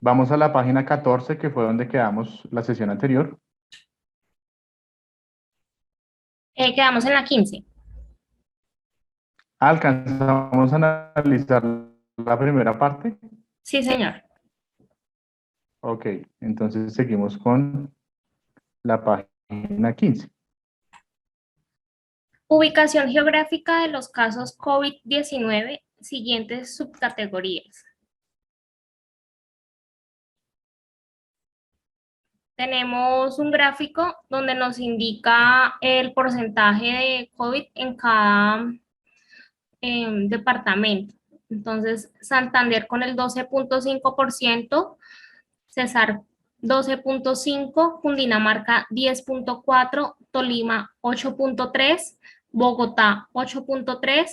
Vamos a la página 14, que fue donde quedamos la sesión anterior. Quedamos en la 15. Alcanzamos a analizar la primera parte. Sí, señor. Ok, entonces seguimos con la página 15. Ubicación geográfica de los casos COVID-19, siguientes subcategorías. Tenemos un gráfico donde nos indica el porcentaje de COVID en cada departamento. Entonces, Santander con el 12.5%, Cesar 12.5%, Cundinamarca 10.4%, Tolima 8.3%, Bogotá 8.3%,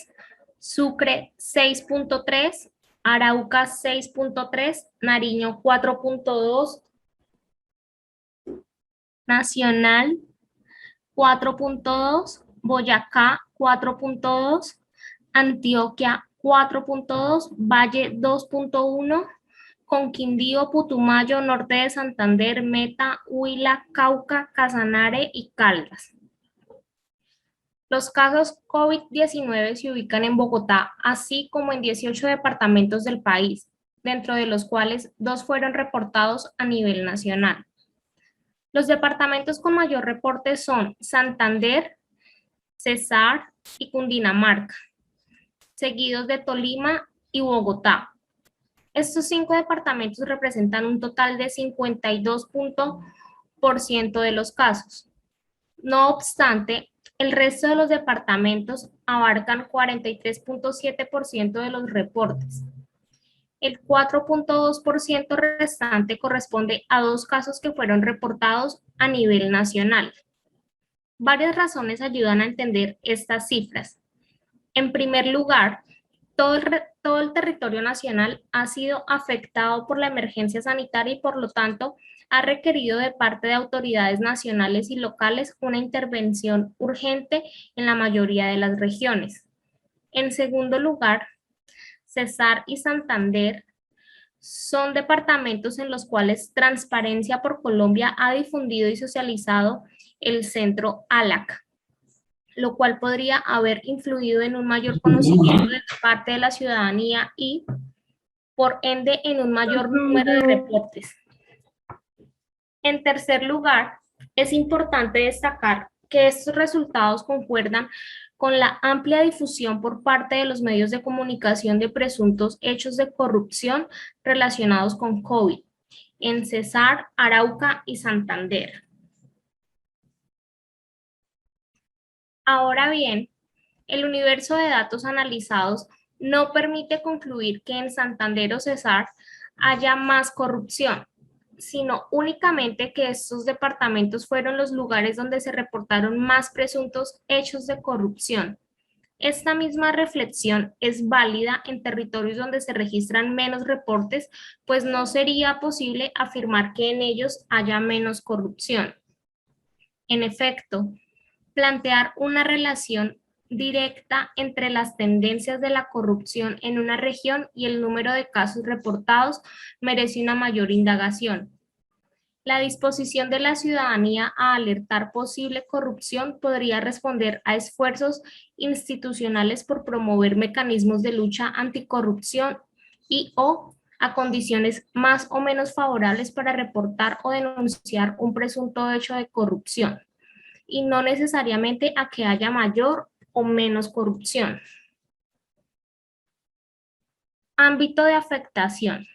Sucre 6.3%, Arauca 6.3%, Nariño 4.2%, Nacional 4.2%, Boyacá 4.2%, Antioquia 4.2%, Valle 2.1%, con Quindío, Putumayo, Norte de Santander, Meta, Huila, Cauca, Casanare y Caldas. Los casos COVID-19 se ubican en Bogotá, así como en 18 departamentos del país, dentro de los cuales 2 fueron reportados a nivel nacional. Los departamentos con mayor reporte son Santander, Cesar y Cundinamarca, seguidos de Tolima y Bogotá. Estos 5 departamentos representan un total de 52% de los casos. No obstante, el resto de los departamentos abarcan 43.7% de los reportes. El 4.2% restante corresponde a 2 casos que fueron reportados a nivel nacional. Varias razones ayudan a entender estas cifras. En primer lugar, todo el territorio nacional ha sido afectado por la emergencia sanitaria y por lo tanto ha requerido de parte de autoridades nacionales y locales una intervención urgente en la mayoría de las regiones. En segundo lugar, Cesar y Santander son departamentos en los cuales Transparencia por Colombia ha difundido y socializado el centro ALAC, lo cual podría haber influido en un mayor conocimiento de parte de la ciudadanía y, por ende, en un mayor número de reportes. En tercer lugar, es importante destacar que estos resultados concuerdan con la amplia difusión por parte de los medios de comunicación de presuntos hechos de corrupción relacionados con COVID en Cesar, Arauca y Santander. Ahora bien, el universo de datos analizados no permite concluir que en Santander o Cesar haya más corrupción, sino únicamente que estos departamentos fueron los lugares donde se reportaron más presuntos hechos de corrupción. Esta misma reflexión es válida en territorios donde se registran menos reportes, pues no sería posible afirmar que en ellos haya menos corrupción. En efecto, plantear una relación directa entre las tendencias de la corrupción en una región y el número de casos reportados merece una mayor indagación. La disposición de la ciudadanía a alertar posible corrupción podría responder a esfuerzos institucionales por promover mecanismos de lucha anticorrupción y o a condiciones más o menos favorables para reportar o denunciar un presunto hecho de corrupción, y no necesariamente a que haya mayor o menos corrupción. Ámbito de afectación.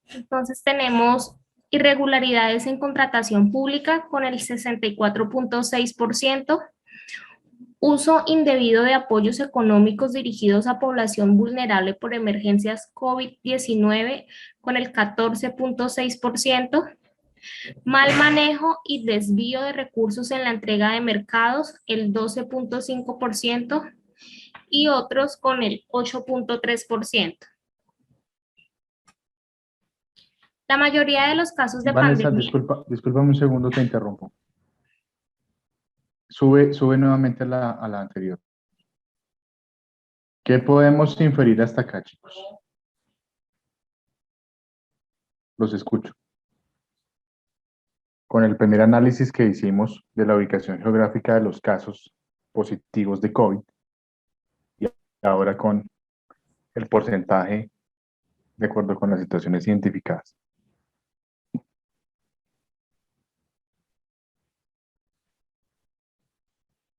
Entonces tenemos irregularidades en contratación pública con el 64.6%, uso indebido de apoyos económicos dirigidos a población vulnerable por emergencias COVID-19 con el 14.6%, mal manejo y desvío de recursos en la entrega de mercados, el 12.5%, y otros con el 8.3%. La mayoría de los casos de Vanessa, pandemia. discúlpame un segundo, te interrumpo. Sube nuevamente a la anterior. ¿Qué podemos inferir hasta acá, chicos? Los escucho. Con el primer análisis que hicimos de la ubicación geográfica de los casos positivos de COVID y ahora con el porcentaje de acuerdo con las situaciones identificadas.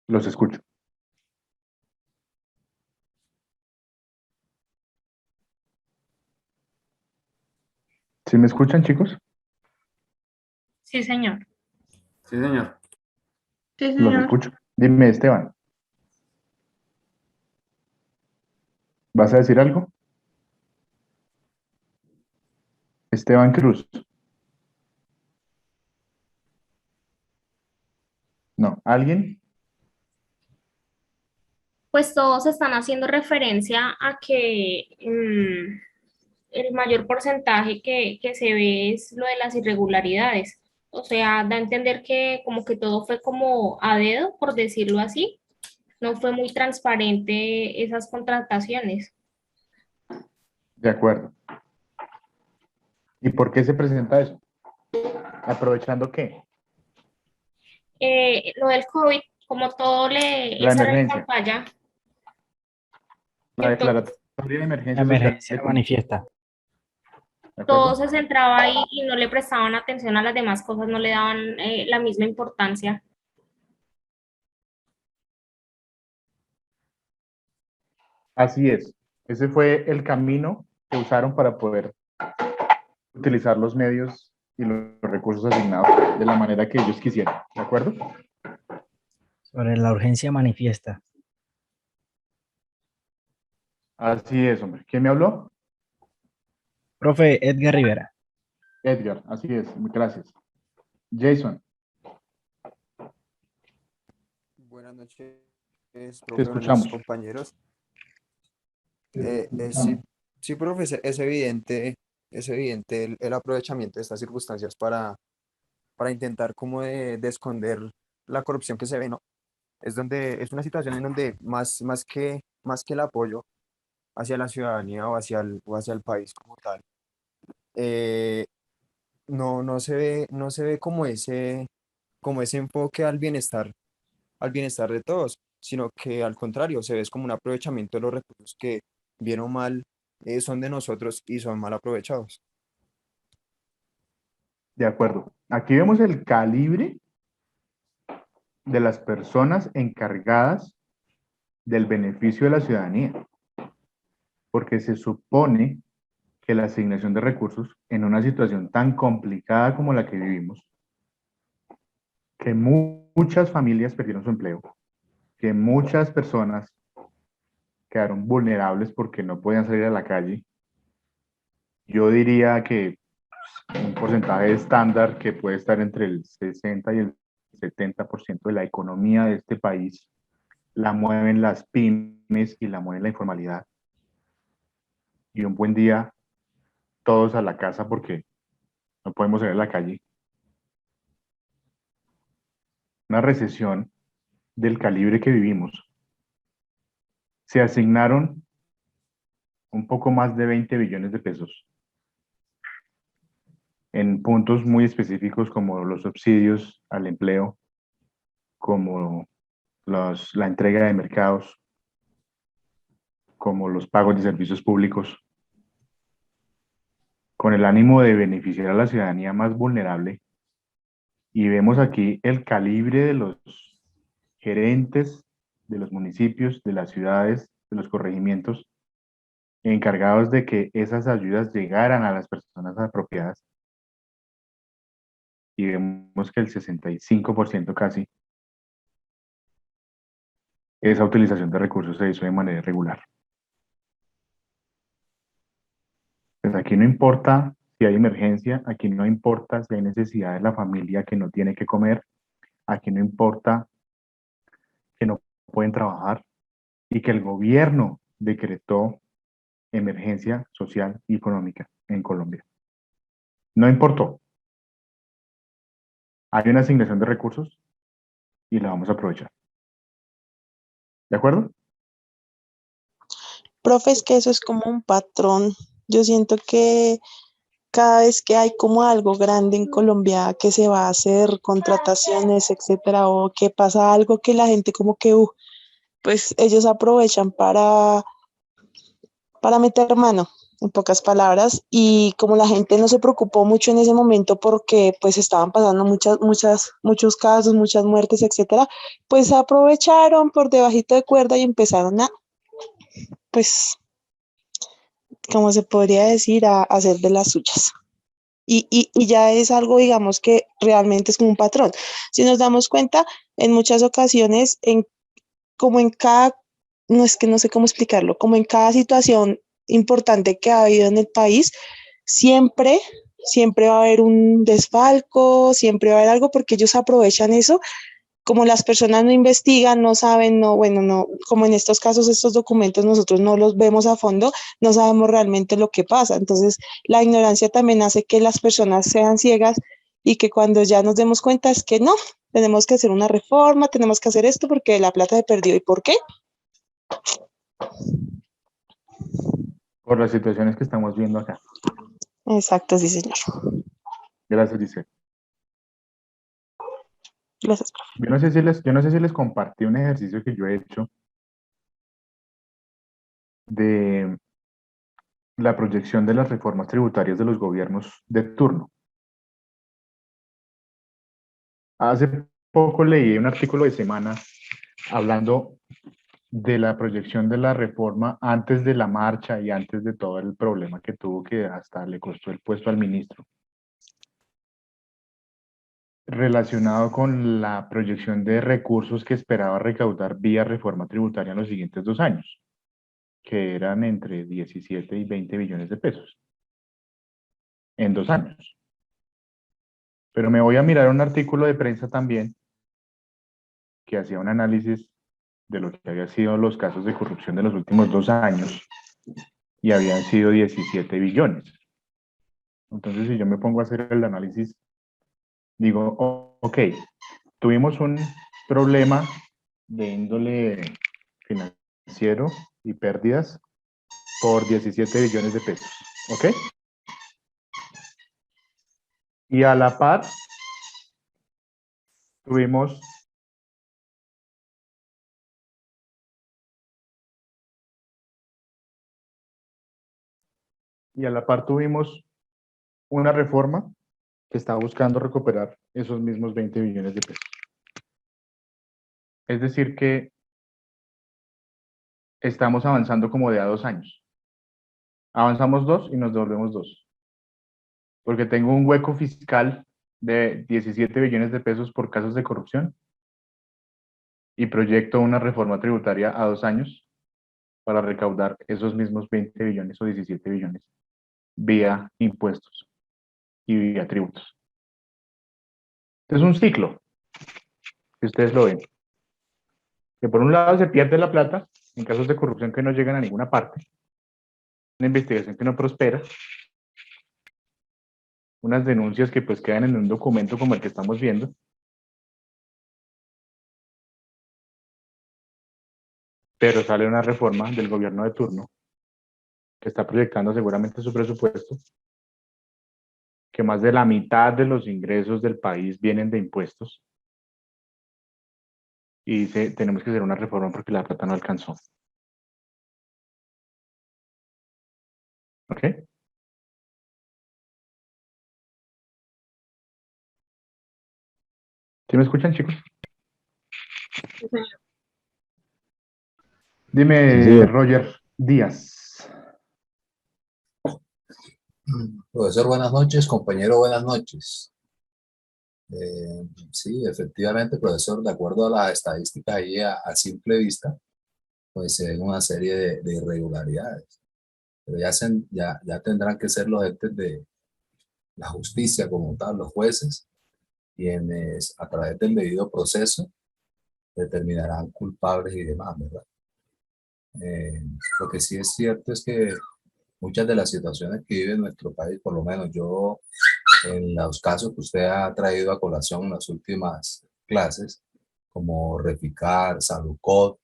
Los escucho. ¿Sí me escuchan, chicos? Sí, señor. Sí, señor. Sí, Los señor. escucho. Dime, Esteban, ¿vas a decir algo? Esteban Cruz. No, ¿alguien? Pues todos están haciendo referencia a que el mayor porcentaje que se ve es lo de las irregularidades. O sea, da a entender que como que todo fue como a dedo, por decirlo así. No fue muy transparente esas contrataciones. De acuerdo. ¿Y por qué se presenta eso? ¿Aprovechando qué? Lo del COVID, como todo le, La esa era la emergencia. campaña, La entonces declaratoria de La emergencia social emergencia manifiesta. ¿de todo acuerdo? se centraba ahí y no le prestaban atención a las demás cosas, no le daban la misma importancia. Así es. Ese fue el camino que usaron para poder utilizar los medios y los recursos asignados de la manera que ellos quisieran. ¿De acuerdo? Sobre la urgencia manifiesta. Así es, hombre. ¿Quién me habló? Profe Edgar Rivera. Edgar. Así es. Gracias. Jason, Buenas noches, te profe, buenos escuchamos. compañeros. Sí, sí, profe, es evidente el aprovechamiento de estas circunstancias para intentar como de esconder la corrupción que se ve, ¿no? Es una situación en donde más que el apoyo hacia la ciudadanía o hacia el país como tal, eh, no se ve como ese enfoque al bienestar de todos, sino que al contrario, se ve como un aprovechamiento de los recursos que, bien o mal, son de nosotros y son mal aprovechados. De acuerdo. Aquí vemos el calibre de las personas encargadas del beneficio de la ciudadanía, porque se supone que la asignación de recursos en una situación tan complicada como la que vivimos, que muchas familias perdieron su empleo, que muchas personas quedaron vulnerables porque no podían salir a la calle, yo diría que un porcentaje estándar que puede estar entre el 60 y el 70% de la economía de este país la mueven las pymes y la mueven la informalidad. Y un buen día, todos a la casa porque no podemos salir a la calle. Una recesión del calibre que vivimos. Se asignaron un poco más de 20 billones de pesos en puntos muy específicos como los subsidios al empleo, como la entrega de mercados, como los pagos de servicios públicos, con el ánimo de beneficiar a la ciudadanía más vulnerable. Y vemos aquí el calibre de los gerentes de los municipios, de las ciudades, de los corregimientos, encargados de que esas ayudas llegaran a las personas apropiadas. Y vemos que el 65% casi, esa utilización de recursos se hizo de manera irregular. Pues aquí no importa si hay emergencia, aquí no importa si hay necesidad de la familia que no tiene que comer, aquí no importa que no pueden trabajar y que el gobierno decretó emergencia social y económica en Colombia. No importó. Hay una asignación de recursos y la vamos a aprovechar. ¿De acuerdo? Profe, es que eso es como un patrón. Yo siento que cada vez que hay como algo grande en Colombia que se va a hacer, contrataciones, etcétera, o que pasa algo que la gente como que, pues ellos aprovechan para meter mano, en pocas palabras, y como la gente no se preocupó mucho en ese momento porque pues estaban pasando muchos casos, muchas muertes, etcétera, pues aprovecharon por debajito de cuerda y empezaron a, pues, como se podría decir, a hacer de las suyas. Y ya es algo, digamos, que realmente es como un patrón. Si nos damos cuenta, en muchas ocasiones, como en cada, no es que no sé cómo explicarlo, como en cada situación importante que ha habido en el país, siempre va a haber un desfalco, siempre va a haber algo porque ellos aprovechan eso. Como las personas no investigan, no saben, no, bueno, no, como en estos casos, estos documentos nosotros no los vemos a fondo, no sabemos realmente lo que pasa. Entonces, la ignorancia también hace que las personas sean ciegas y que cuando ya nos demos cuenta es que no, tenemos que hacer una reforma, tenemos que hacer esto porque la plata se perdió. ¿Y por qué? Por las situaciones que estamos viendo acá. Exacto, sí, señor. Gracias, Giselle. Gracias, profe. Yo no sé si les compartí un ejercicio que yo he hecho de la proyección de las reformas tributarias de los gobiernos de turno. Hace poco leí un artículo de Semana hablando de la proyección de la reforma antes de la marcha y antes de todo el problema que tuvo, que hasta le costó el puesto al ministro, relacionado con la proyección de recursos que esperaba recaudar vía reforma tributaria en los siguientes 2 años, que eran entre 17 y 20 billones de pesos en 2 años. Pero me voy a mirar un artículo de prensa también que hacía un análisis de lo que habían sido los casos de corrupción de los últimos 2 años y habían sido 17 billones. Entonces, si yo me pongo a hacer el análisis, digo, ok, tuvimos un problema de índole financiero y pérdidas por 17 billones de pesos, ¿ok? Y a la par, tuvimos una reforma que está buscando recuperar esos mismos 20 billones de pesos. Es decir que estamos avanzando como de a 2 años. Avanzamos 2 y nos devolvemos 2. Porque tengo un hueco fiscal de 17 billones de pesos por casos de corrupción y proyecto una reforma tributaria a 2 años para recaudar esos mismos 20 billones o 17 billones vía impuestos y vía tributos. Es un ciclo, si ustedes lo ven. Que por un lado se pierde la plata en casos de corrupción que no llegan a ninguna parte, una investigación que no prospera, unas denuncias que pues quedan en un documento como el que estamos viendo, pero sale una reforma del gobierno de turno que está proyectando seguramente su presupuesto, que más de la mitad de los ingresos del país vienen de impuestos, y dice, tenemos que hacer una reforma porque la plata no alcanzó. ¿Ok? ¿Sí me escuchan, chicos? Dime, Sí. Roger Díaz. Profesor, buenas noches. Compañero, buenas noches. Sí, efectivamente, profesor, de acuerdo a las estadísticas ahí a simple vista, pues se ven una serie de irregularidades. Pero ya tendrán que ser los entes de la justicia como tal, los jueces, quienes a través del debido proceso determinarán culpables y demás, ¿verdad? Lo que sí es cierto es que muchas de las situaciones que vive nuestro país, por lo menos yo, en los casos que usted ha traído a colación en las últimas clases, como Reficar, Salucot,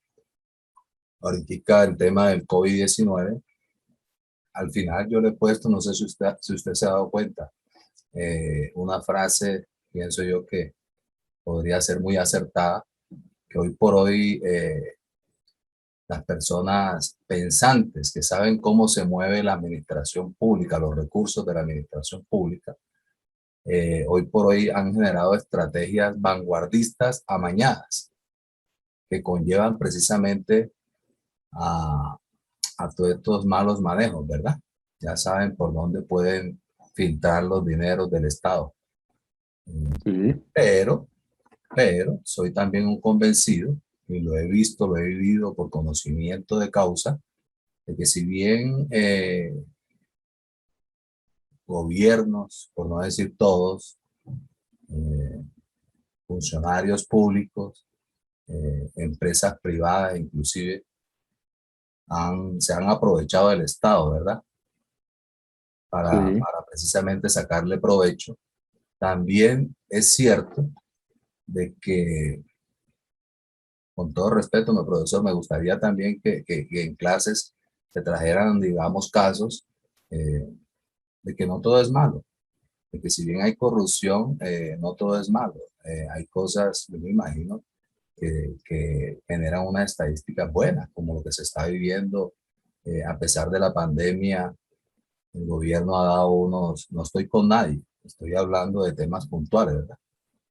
ahorita el tema del COVID-19, al final yo le he puesto, no sé si usted se ha dado cuenta, una frase, pienso yo, que podría ser muy acertada, que hoy por hoy las personas pensantes que saben cómo se mueve la administración pública, los recursos de la administración pública, hoy por hoy han generado estrategias vanguardistas amañadas que conllevan precisamente a, a todos estos malos manejos, ¿verdad? Ya saben por dónde pueden filtrar los dineros del Estado. Sí, Pero, pero soy también un convencido, y lo he visto, lo he vivido por conocimiento de causa, de que si bien gobiernos, por no decir todos, eh, funcionarios públicos, empresas privadas inclusive, se han aprovechado del Estado, ¿verdad? sí, Para precisamente sacarle provecho. También es cierto de que, con todo respeto, mi profesor, me gustaría también que en clases se trajeran, digamos, casos de que no todo es malo, de que si bien hay corrupción, no todo es malo. Hay cosas, yo me imagino, que generan unas estadísticas buenas, como lo que se está viviendo a pesar de la pandemia. El gobierno ha dado unos, no estoy con nadie, estoy hablando de temas puntuales, ¿verdad?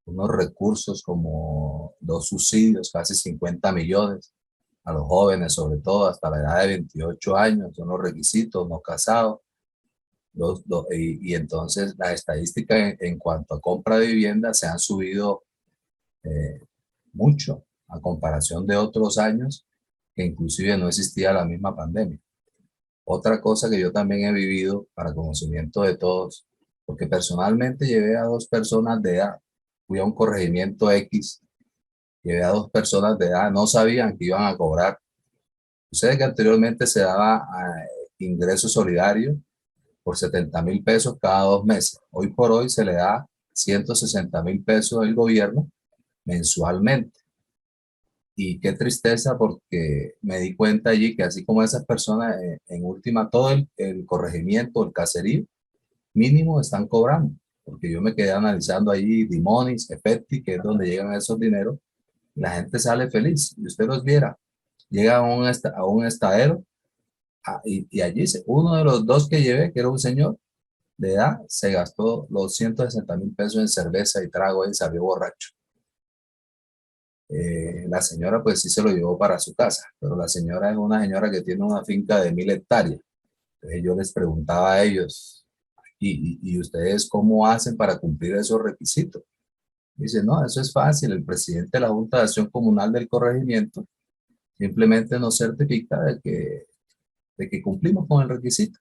Unos recursos como 2 subsidios, casi 50 millones a los jóvenes, sobre todo hasta la edad de 28 años, son los requisitos, no casados. Y entonces las estadísticas en cuanto a compra de vivienda se han subido eh, mucho a comparación de otros años que inclusive no existía la misma pandemia. Otra cosa que yo también he vivido para conocimiento de todos, porque personalmente llevé a 2 personas de edad, fui a un corregimiento X, llevé a 2 personas de edad, no sabían que iban a cobrar. Ustedes que anteriormente se daba ingreso solidario por 70.000 pesos cada 2 meses. Hoy por hoy se le da 160.000 pesos del gobierno mensualmente. Y qué tristeza porque me di cuenta allí que así como esas personas, en última, todo el corregimiento, el caserío, mínimo están cobrando. Porque yo me quedé analizando allí Dimonis, Efecti, que es donde llegan esos dineros, y la gente sale feliz. Y usted los viera, llega a un estadero, y allí uno de los 2 que llevé, que era un señor de edad, se gastó los 160.000 pesos en cerveza y trago y salió borracho. La señora pues sí se lo llevó para su casa, pero la señora es una señora que tiene una finca de 1.000 hectáreas. Entonces yo les preguntaba a ellos, ¿y ustedes cómo hacen para cumplir esos requisitos? Dice, no, eso es fácil. El presidente de la Junta de Acción Comunal del corregimiento simplemente nos certifica de que cumplimos con el requisito.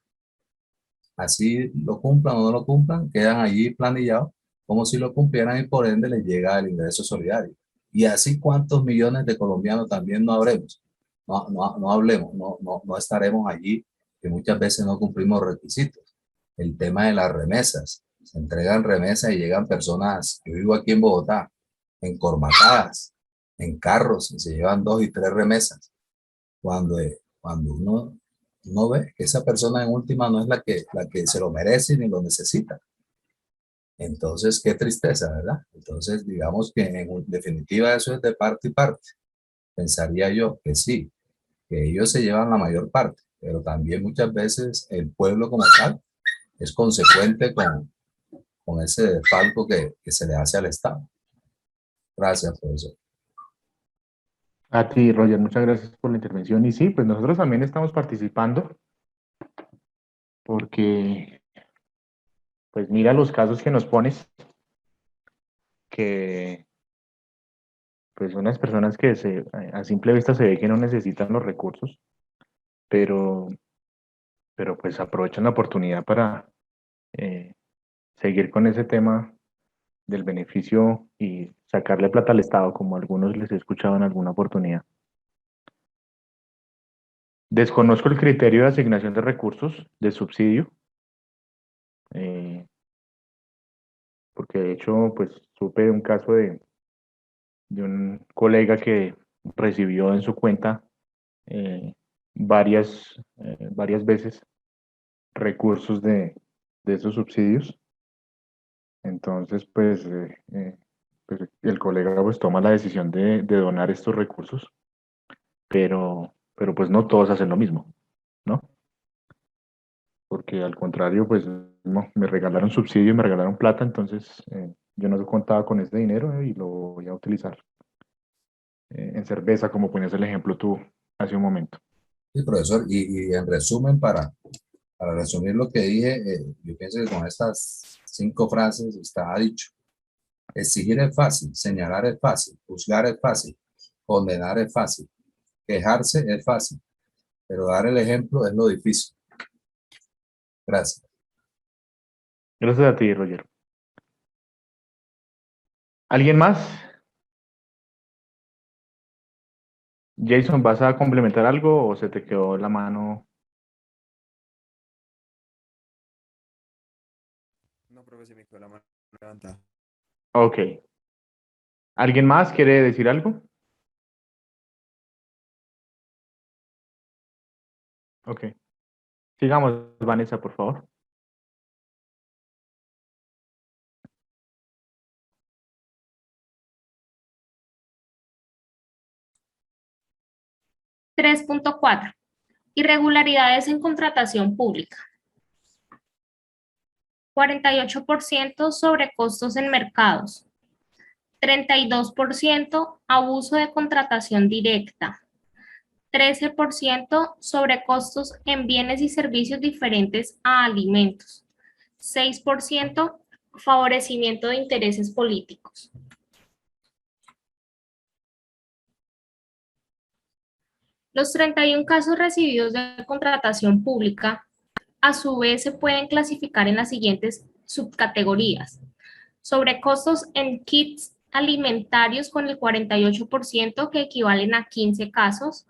Así lo cumplan o no lo cumplan, quedan allí planillados como si lo cumplieran y por ende les llega el ingreso solidario. Y así cuántos millones de colombianos también no habremos, no hablemos, no estaremos allí, que muchas veces no cumplimos requisitos. El tema de las remesas, se entregan remesas y llegan personas, yo vivo aquí en Bogotá, encormatadas, en carros, y se llevan 2 y 3 remesas, cuando, cuando uno ve que esa persona en última no es la que se lo merece ni lo necesita. Entonces, qué tristeza, ¿verdad? Entonces, digamos que en definitiva eso es de parte y parte. Pensaría yo que sí, que ellos se llevan la mayor parte, pero también muchas veces el pueblo como tal es consecuente con ese desfalco que se le hace al Estado. Gracias, profesor. a ti, Roger, muchas gracias por la intervención. Y sí, pues nosotros también estamos participando porque, pues mira los casos que nos pones, que pues unas personas que a simple vista se ve que no necesitan los recursos, pero, pero pues aprovechan la oportunidad para eh, seguir con ese tema del beneficio y sacarle plata al Estado, como algunos les he escuchado en alguna oportunidad. Desconozco el criterio de asignación de recursos de subsidio, eh, porque de hecho, pues supe de un caso de un colega que recibió en su cuenta eh, varias veces recursos de esos subsidios. Entonces, pues el colega pues toma la decisión de donar estos recursos, pero pues no todos hacen lo mismo, ¿no? Porque al contrario, pues no, me regalaron subsidio, me regalaron plata, entonces yo no contaba con ese dinero y lo voy a utilizar en cerveza, como ponías el ejemplo tú hace un momento. Sí, profesor, y en resumen, para resumir lo que dije, yo pienso que con estas 5 frases está dicho. Exigir es fácil, señalar es fácil, juzgar es fácil, condenar es fácil, quejarse es fácil, pero dar el ejemplo es lo difícil. Gracias. Gracias a ti, Roger. ¿Alguien más? Jason, ¿vas a complementar algo o se te quedó la mano? No, profe, se me quedó la mano levantada. Ok. ¿Alguien más quiere decir algo? Ok. Sigamos, Vanessa, por favor. Tres punto cuatro. Irregularidades en contratación pública. 48% sobrecostos en mercados. 32% abuso de contratación directa. 13% sobrecostos en bienes y servicios diferentes a alimentos. 6% favorecimiento de intereses políticos. Los 31 casos recibidos de contratación pública, a su vez, se pueden clasificar en las siguientes subcategorías. Sobrecostos en kits alimentarios con el 48%, que equivalen a 15 casos.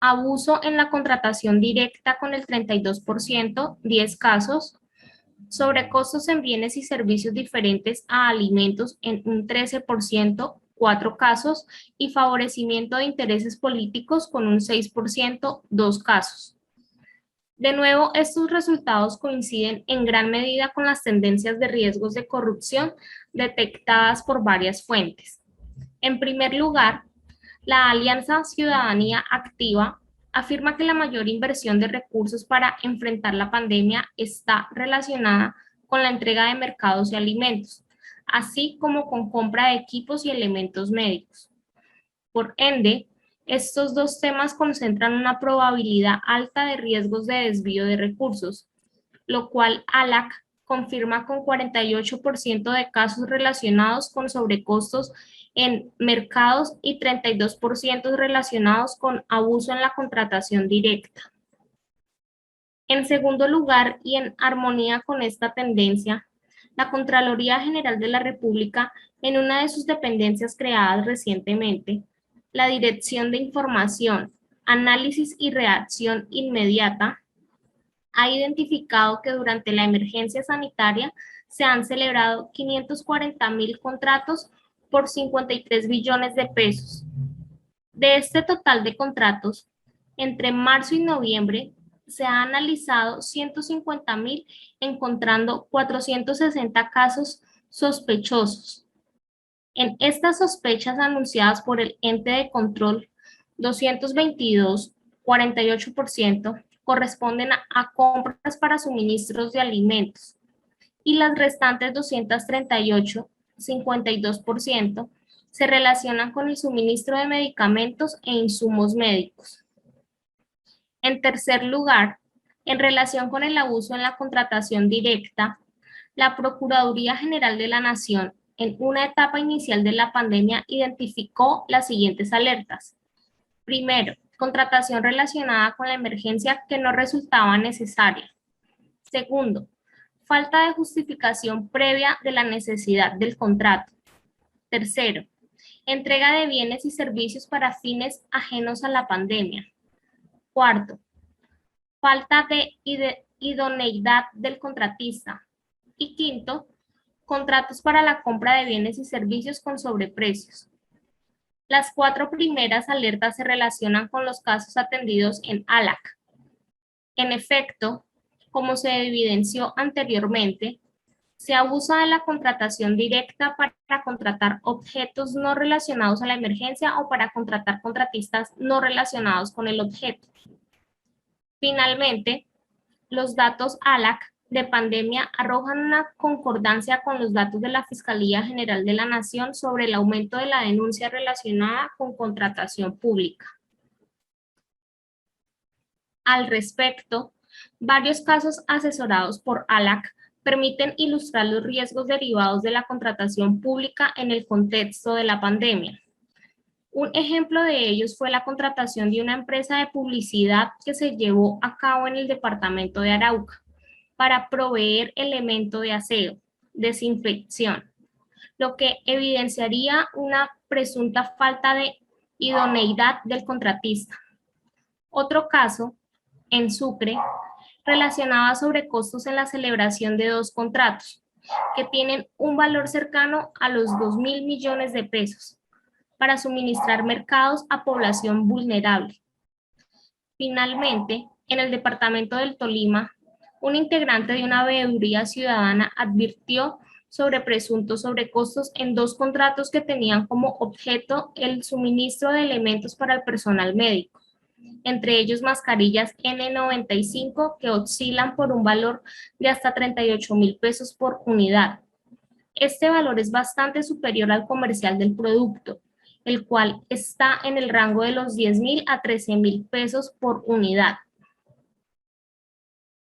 Abuso en la contratación directa con el 32%, 10 casos. Sobrecostos en bienes y servicios diferentes a alimentos en un 13%, 4 casos, y favorecimiento de intereses políticos con un 6%, 2 casos. De nuevo, estos resultados coinciden en gran medida con las tendencias de riesgos de corrupción detectadas por varias fuentes. En primer lugar, la Alianza Ciudadanía Activa afirma que la mayor inversión de recursos para enfrentar la pandemia está relacionada con la entrega de mercados y alimentos, así como con compra de equipos y elementos médicos. Por ende, estos dos temas concentran una probabilidad alta de riesgos de desvío de recursos, lo cual ALAC confirma con 48% de casos relacionados con sobrecostos en mercados y 32% relacionados con abuso en la contratación directa. En segundo lugar, y en armonía con esta tendencia, la Contraloría General de la República, en una de sus dependencias creadas recientemente, la Dirección de Información, Análisis y Reacción Inmediata, ha identificado que durante la emergencia sanitaria se han celebrado 540.000 contratos por 53 billones de pesos. De este total de contratos, entre marzo y noviembre se ha analizado 150.000, encontrando 460 casos sospechosos. En estas sospechas anunciadas por el ente de control, 222, 48%, corresponden a compras para suministros de alimentos, y las restantes 238, 52%, se relacionan con el suministro de medicamentos e insumos médicos. En tercer lugar, en relación con el abuso en la contratación directa, la Procuraduría General de la Nación, en una etapa inicial de la pandemia, identificó las siguientes alertas. Primero, contratación relacionada con la emergencia que no resultaba necesaria. Segundo, falta de justificación previa de la necesidad del contrato. Tercero, entrega de bienes y servicios para fines ajenos a la pandemia. Cuarto, falta de idoneidad del contratista. Y quinto, contratos para la compra de bienes y servicios con sobreprecios. Las 4 primeras alertas se relacionan con los casos atendidos en ALAC. En efecto, Como se evidenció anteriormente, se abusa de la contratación directa para contratar objetos no relacionados a la emergencia o para contratar contratistas no relacionados con el objeto. Finalmente, los datos ALAC de pandemia arrojan una concordancia con los datos de la Fiscalía General de la Nación sobre el aumento de la denuncia relacionada con contratación pública. Al respecto, varios casos asesorados por ALAC permiten ilustrar los riesgos derivados de la contratación pública en el contexto de la pandemia. Un ejemplo de ellos fue la contratación de una empresa de publicidad que se llevó a cabo en el departamento de Arauca para proveer elemento de aseo, desinfección, lo que evidenciaría una presunta falta de idoneidad del contratista. Otro caso, en Sucre, relacionaba sobrecostos en la celebración de 2 contratos, que tienen un valor cercano a los 2.000 millones de pesos, para suministrar mercados a población vulnerable. Finalmente, en el departamento del Tolima, un integrante de una veeduría ciudadana advirtió sobre presuntos sobrecostos en 2 contratos que tenían como objeto el suministro de elementos para el personal médico, entre ellos mascarillas N95 que oscilan por un valor de hasta 38.000 pesos por unidad. Este valor es bastante superior al comercial del producto, el cual está en el rango de los 10.000 a 13.000 pesos por unidad.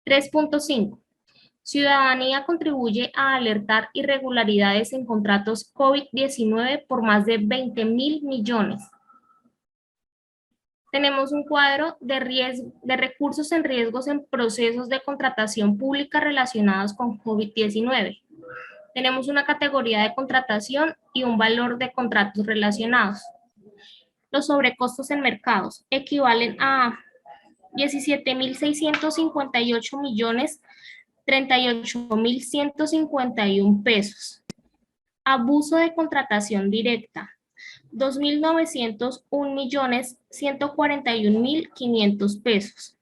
3.5. Ciudadanía contribuye a alertar irregularidades en contratos COVID-19 por más de 20.000 millones. Tenemos un cuadro de recursos en riesgos en procesos de contratación pública relacionados con COVID-19. Tenemos una categoría de contratación y un valor de contratos relacionados. Los sobrecostos en mercados equivalen a 17.658 millones 38.151 pesos. Abuso de contratación directa, 2.901 millones 141.500 pesos.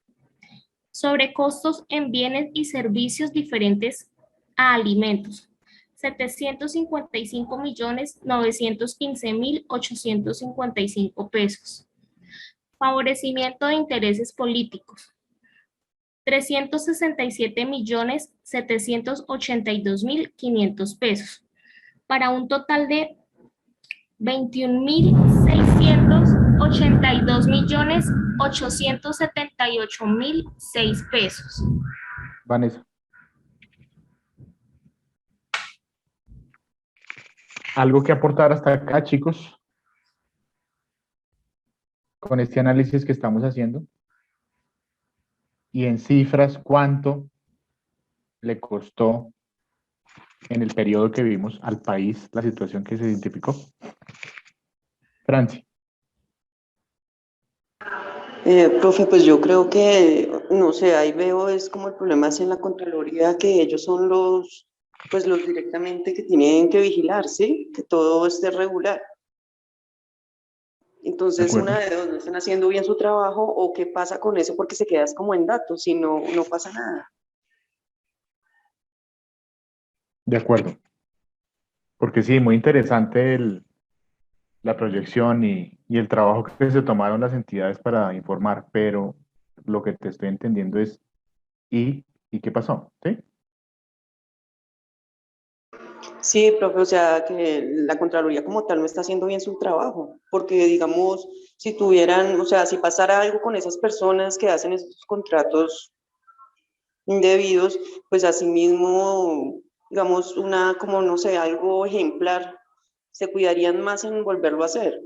Sobrecostos en bienes y servicios diferentes a alimentos, 755.915.855 pesos. Favorecimiento de intereses políticos, 367.782.500 pesos, para un total de 21.682.878.006 pesos. Vanessa. ¿Algo que aportar hasta acá, chicos? Con este análisis que estamos haciendo. Y en cifras, ¿cuánto le costó en el periodo que vivimos al país la situación que se identificó? Franci. Profe, pues yo creo que, no sé, ahí veo es como el problema es en la Contraloría, que ellos son los directamente que tienen que vigilar, ¿sí? Que todo esté regular. Entonces, una de dos, no están haciendo bien su trabajo, o qué pasa con eso, porque se quedas como en datos y no pasa nada. De acuerdo. Porque sí, muy interesante la proyección y el trabajo que se tomaron las entidades para informar, pero lo que te estoy entendiendo es, ¿y qué pasó? ¿Sí? Sí, profe, o sea, que la Contraloría como tal no está haciendo bien su trabajo, porque digamos, si tuvieran, o sea, si pasara algo con esas personas que hacen esos contratos indebidos, pues asimismo, digamos, como no sé, algo ejemplar, se cuidarían más en volverlo a hacer.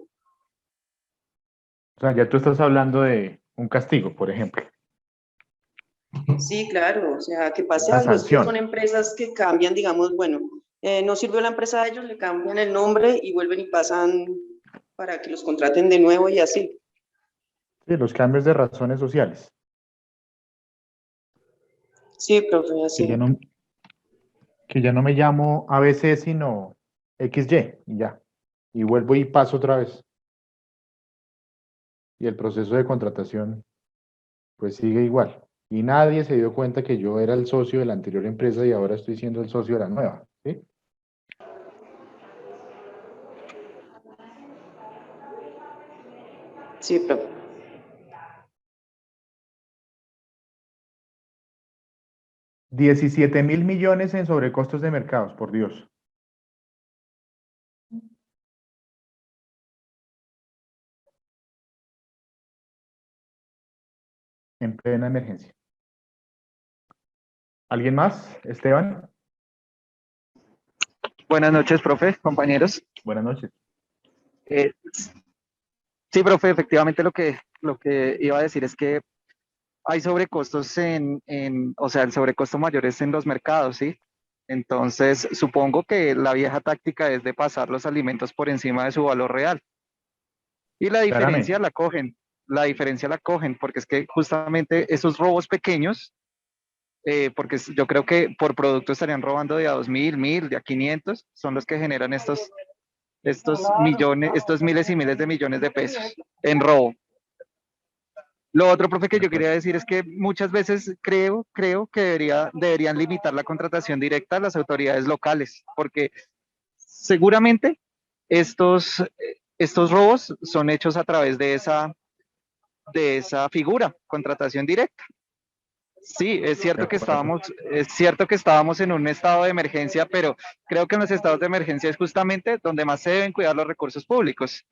O sea, ya tú estás hablando de un castigo, por ejemplo. Sí, claro, o sea, que pase Una algo, es que sanción. son empresas que cambian, digamos, bueno, no sirvió la empresa de ellos, le cambian el nombre y vuelven y pasan para que los contraten de nuevo y así. Sí, los cambios de razones sociales. Sí, profe, Que así. ya no me llamo ABC, sino XY, y ya. Y vuelvo y paso otra vez. Y el proceso de contratación, pues sigue igual. Y nadie se dio cuenta que yo era el socio de la anterior empresa y ahora estoy siendo el socio de la nueva, ¿sí? Sí, profe. 17.000 millones en sobrecostos de mercados, por Dios. En plena emergencia. ¿Alguien más? Esteban. Buenas noches, profe, compañeros. Buenas noches. Eh, sí, profe, efectivamente lo que iba a decir es que hay sobrecostos o sea, el sobrecosto mayor es en los mercados, ¿sí? Entonces, supongo que la vieja táctica es de pasar los alimentos por encima de su valor real. Y Claramente. la diferencia la cogen, porque es que justamente esos robos pequeños, porque yo creo que por producto estarían robando de a 2.000, 1.000, de a 500, son los que generan estos millones, estos miles y miles de millones de pesos en robo. Lo otro, profe, que De yo quería acuerdo. decir es que muchas veces creo que deberían limitar la contratación directa a las autoridades locales, porque seguramente estos robos son hechos a través de esa figura, contratación directa. Sí, De acuerdo. es cierto que estábamos en un estado de emergencia, pero creo que en los estados de emergencia es justamente donde más se deben cuidar los recursos públicos.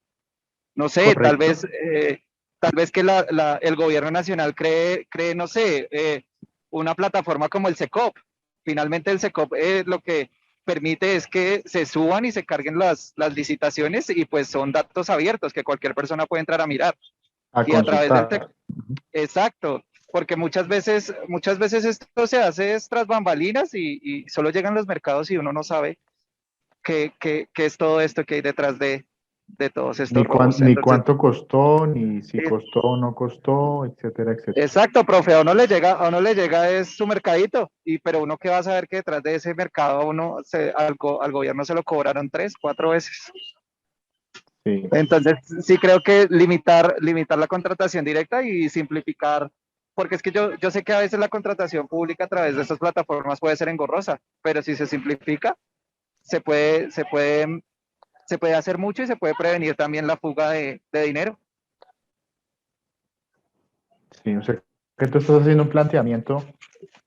No sé, Correcto. tal vez que el gobierno nacional cree, no sé, una plataforma como el SECOP. Finalmente el SECOP lo que permite es que se suban y se carguen las licitaciones y pues son datos abiertos que cualquier persona puede entrar a mirar. A Y a través del consultar. SECOP, exacto, porque muchas veces esto se hace es tras bambalinas y solo llegan los mercados y uno no sabe qué es todo esto que hay detrás de todos estos robos. Ni Entonces, cuánto costó, ni si eh, costó o no costó, etcétera, etcétera. exacto, profe, a uno le llega es su mercadito, pero uno que va a saber que detrás de ese mercado al gobierno se lo cobraron 3, 4 veces. Sí. Entonces, sí creo que limitar la contratación directa y simplificar, porque es que yo sé que a veces la contratación pública a través de estas plataformas puede ser engorrosa, pero si se simplifica, se puede, se puede, se puede hacer mucho y se puede prevenir también la fuga de dinero. Sí, o sea, que tú estás haciendo un planteamiento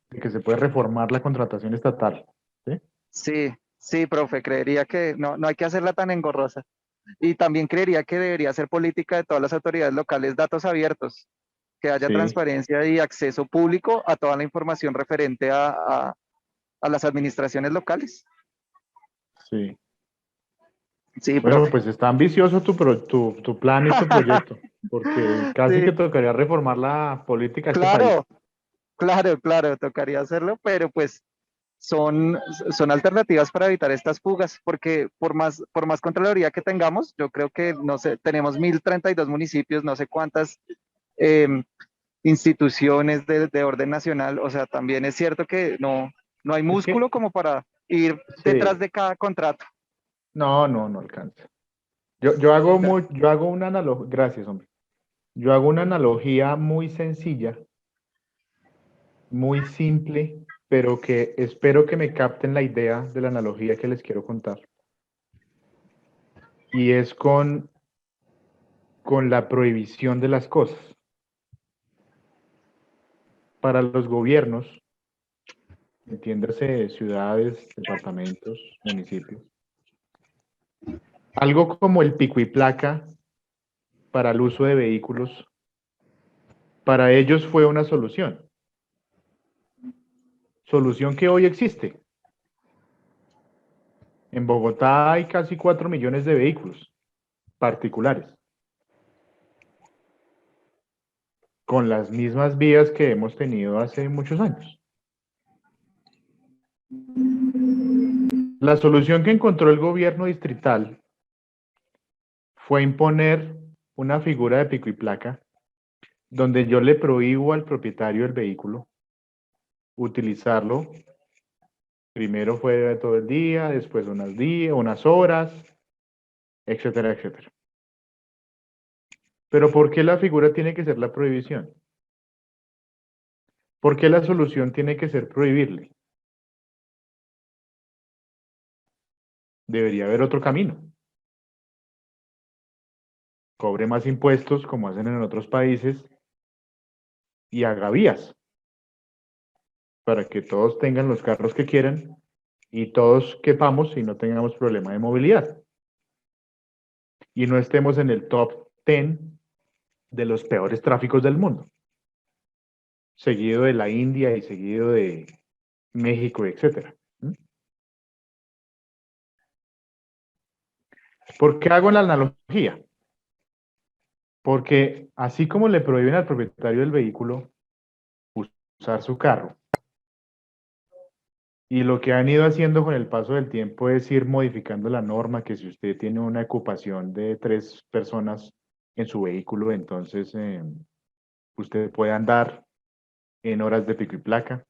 de que se puede reformar la contratación estatal, ¿sí? Sí, sí, profe, creería que no hay que hacerla tan engorrosa. Y también creería que debería ser política de todas las autoridades locales datos abiertos, que haya Sí, transparencia y acceso público a toda la información referente a las administraciones locales. sí. Sí, Bueno, profe. pues está ambicioso tu plan y tu proyecto, porque casi que Sí, tocaría reformar la política de este país. claro, claro, tocaría hacerlo, pero pues son, son alternativas para evitar estas fugas, porque por más Contraloría que tengamos, yo creo que, no sé, tenemos 1.032 municipios, no sé cuántas eh, instituciones de orden nacional, o sea, también es cierto que no hay Es músculo que, como para ir detrás sí, de cada contrato. no alcanza. Yo hago una analogía, gracias, hombre. Yo hago una analogía muy sencilla, muy simple, pero que espero que me capten la idea de la analogía que les quiero contar. Y es con la prohibición de las cosas. Para los gobiernos, entiéndase ciudades, departamentos, municipios, algo como el pico y placa para el uso de vehículos, para ellos fue una solución. Solución que hoy existe. En Bogotá hay casi 4 millones de vehículos particulares, con las mismas vías que hemos tenido hace muchos años. La solución que encontró el gobierno distrital fue imponer una figura de pico y placa donde yo le prohíbo al propietario del vehículo utilizarlo. Primero fue todo el día, después unas horas, etcétera, etcétera. Pero ¿por qué la figura tiene que ser la prohibición? ¿Por qué la solución tiene que ser prohibirle? Debería haber otro camino. Cobre más impuestos, como hacen en otros países, y haga vías para que todos tengan los carros que quieran y todos quepamos y no tengamos problema de movilidad. Y no estemos en el top 10 de los peores tráficos del mundo, seguido de la India y seguido de México, etcétera. ¿Por qué hago la analogía? Porque así como le prohíben al propietario del vehículo usar su carro, y lo que han ido haciendo con el paso del tiempo es ir modificando la norma, que si usted tiene una ocupación de 3 personas en su vehículo, entonces usted puede andar en horas de pico y placa,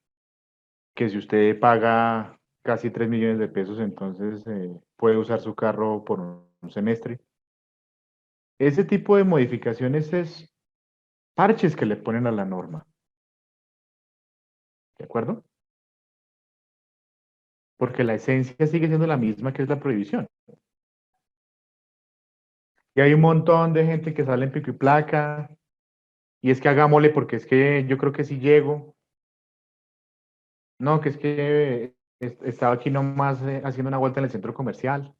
que si usted paga casi 3 millones de pesos, entonces puede usar su carro por un semestre. Ese tipo de modificaciones es parches que le ponen a la norma. ¿De acuerdo? Porque la esencia sigue siendo la misma, que es la prohibición. Y hay un montón de gente que sale en pico y placa, y es que hagámosle porque es que yo creo que si llego. No, que es que estaba aquí nomás haciendo una vuelta en el centro comercial.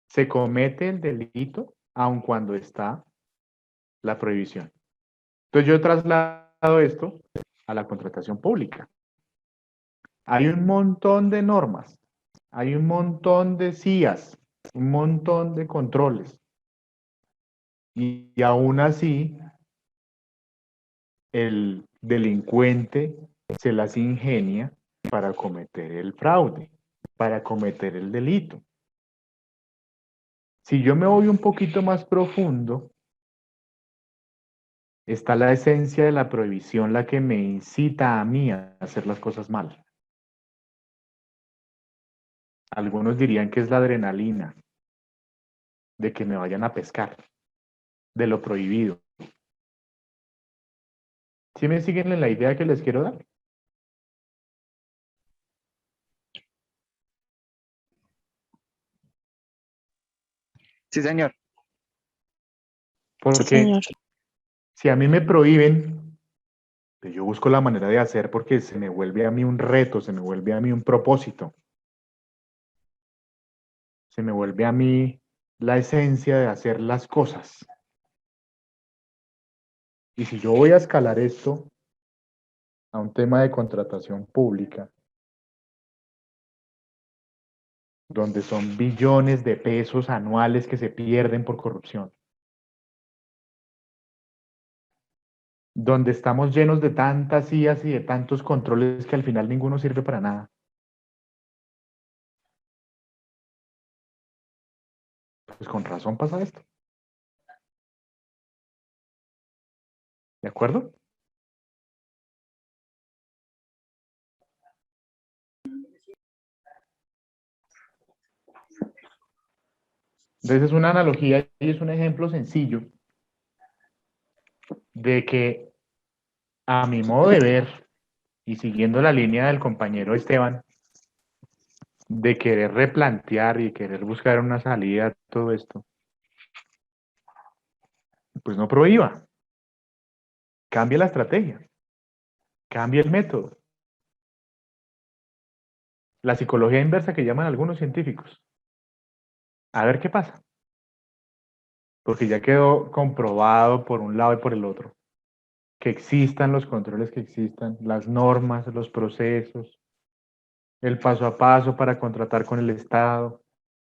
Se comete el delito aun cuando está la prohibición. Entonces yo traslado esto a la contratación pública. Hay un montón de normas, hay un montón de CIAs, un montón de controles. Y aún así, el delincuente se las ingenia para cometer el fraude, para cometer el delito. Si yo me voy un poquito más profundo, está la esencia de la prohibición, la que me incita a mí a hacer las cosas mal. Algunos dirían que es la adrenalina de que me vayan a pescar, de lo prohibido. ¿Sí me siguen en la idea que les quiero dar? Sí, señor. Sí, Porque señor. si a mí me prohíben, pues yo busco la manera de hacer porque se me vuelve a mí un reto, se me vuelve a mí un propósito, se me vuelve a mí la esencia de hacer las cosas. Y si yo voy a escalar esto a un tema de contratación pública, donde son billones de pesos anuales que se pierden por corrupción, donde estamos llenos de tantas IAs y de tantos controles que al final ninguno sirve para nada. Pues con razón pasa esto. ¿De acuerdo? Entonces es una analogía y es un ejemplo sencillo de que a mi modo de ver y siguiendo la línea del compañero Esteban, de querer replantear y querer buscar una salida a todo esto, pues no prohíba, cambie la estrategia, cambie el método. La psicología inversa que llaman algunos científicos. A ver qué pasa. Porque ya quedó comprobado por un lado y por el otro que existan los controles que existan, las normas, los procesos, el paso a paso para contratar con el Estado,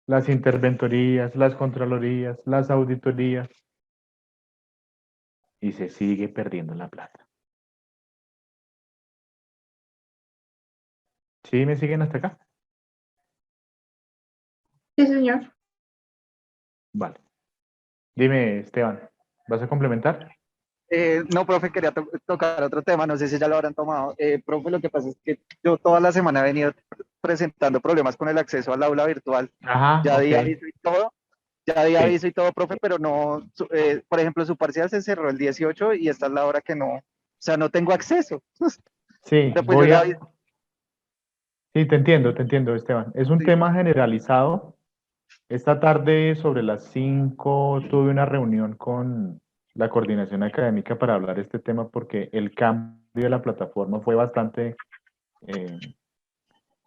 las interventorías, las contralorías, las auditorías, y se sigue perdiendo la plata. ¿Sí me siguen hasta acá? Sí, señor. Vale. Dime, Esteban, ¿vas a complementar? No, profe, quería tocar otro tema, no sé si ya lo habrán tomado. Profe, lo que pasa es que yo toda la semana he venido presentando problemas con el acceso al aula virtual. Ajá, Ya ok. di aviso y todo, ya di Sí. aviso y todo, profe, pero no, por ejemplo, su parcial se cerró el 18 y esta es la hora que no sea, no tengo acceso. Sí, Pero pues yo ya, sí, te entiendo, Esteban. Es un sí, tema generalizado. Esta tarde, sobre las 5 tuve una reunión con la coordinación académica para hablar de este tema porque el cambio de la plataforma fue bastante eh,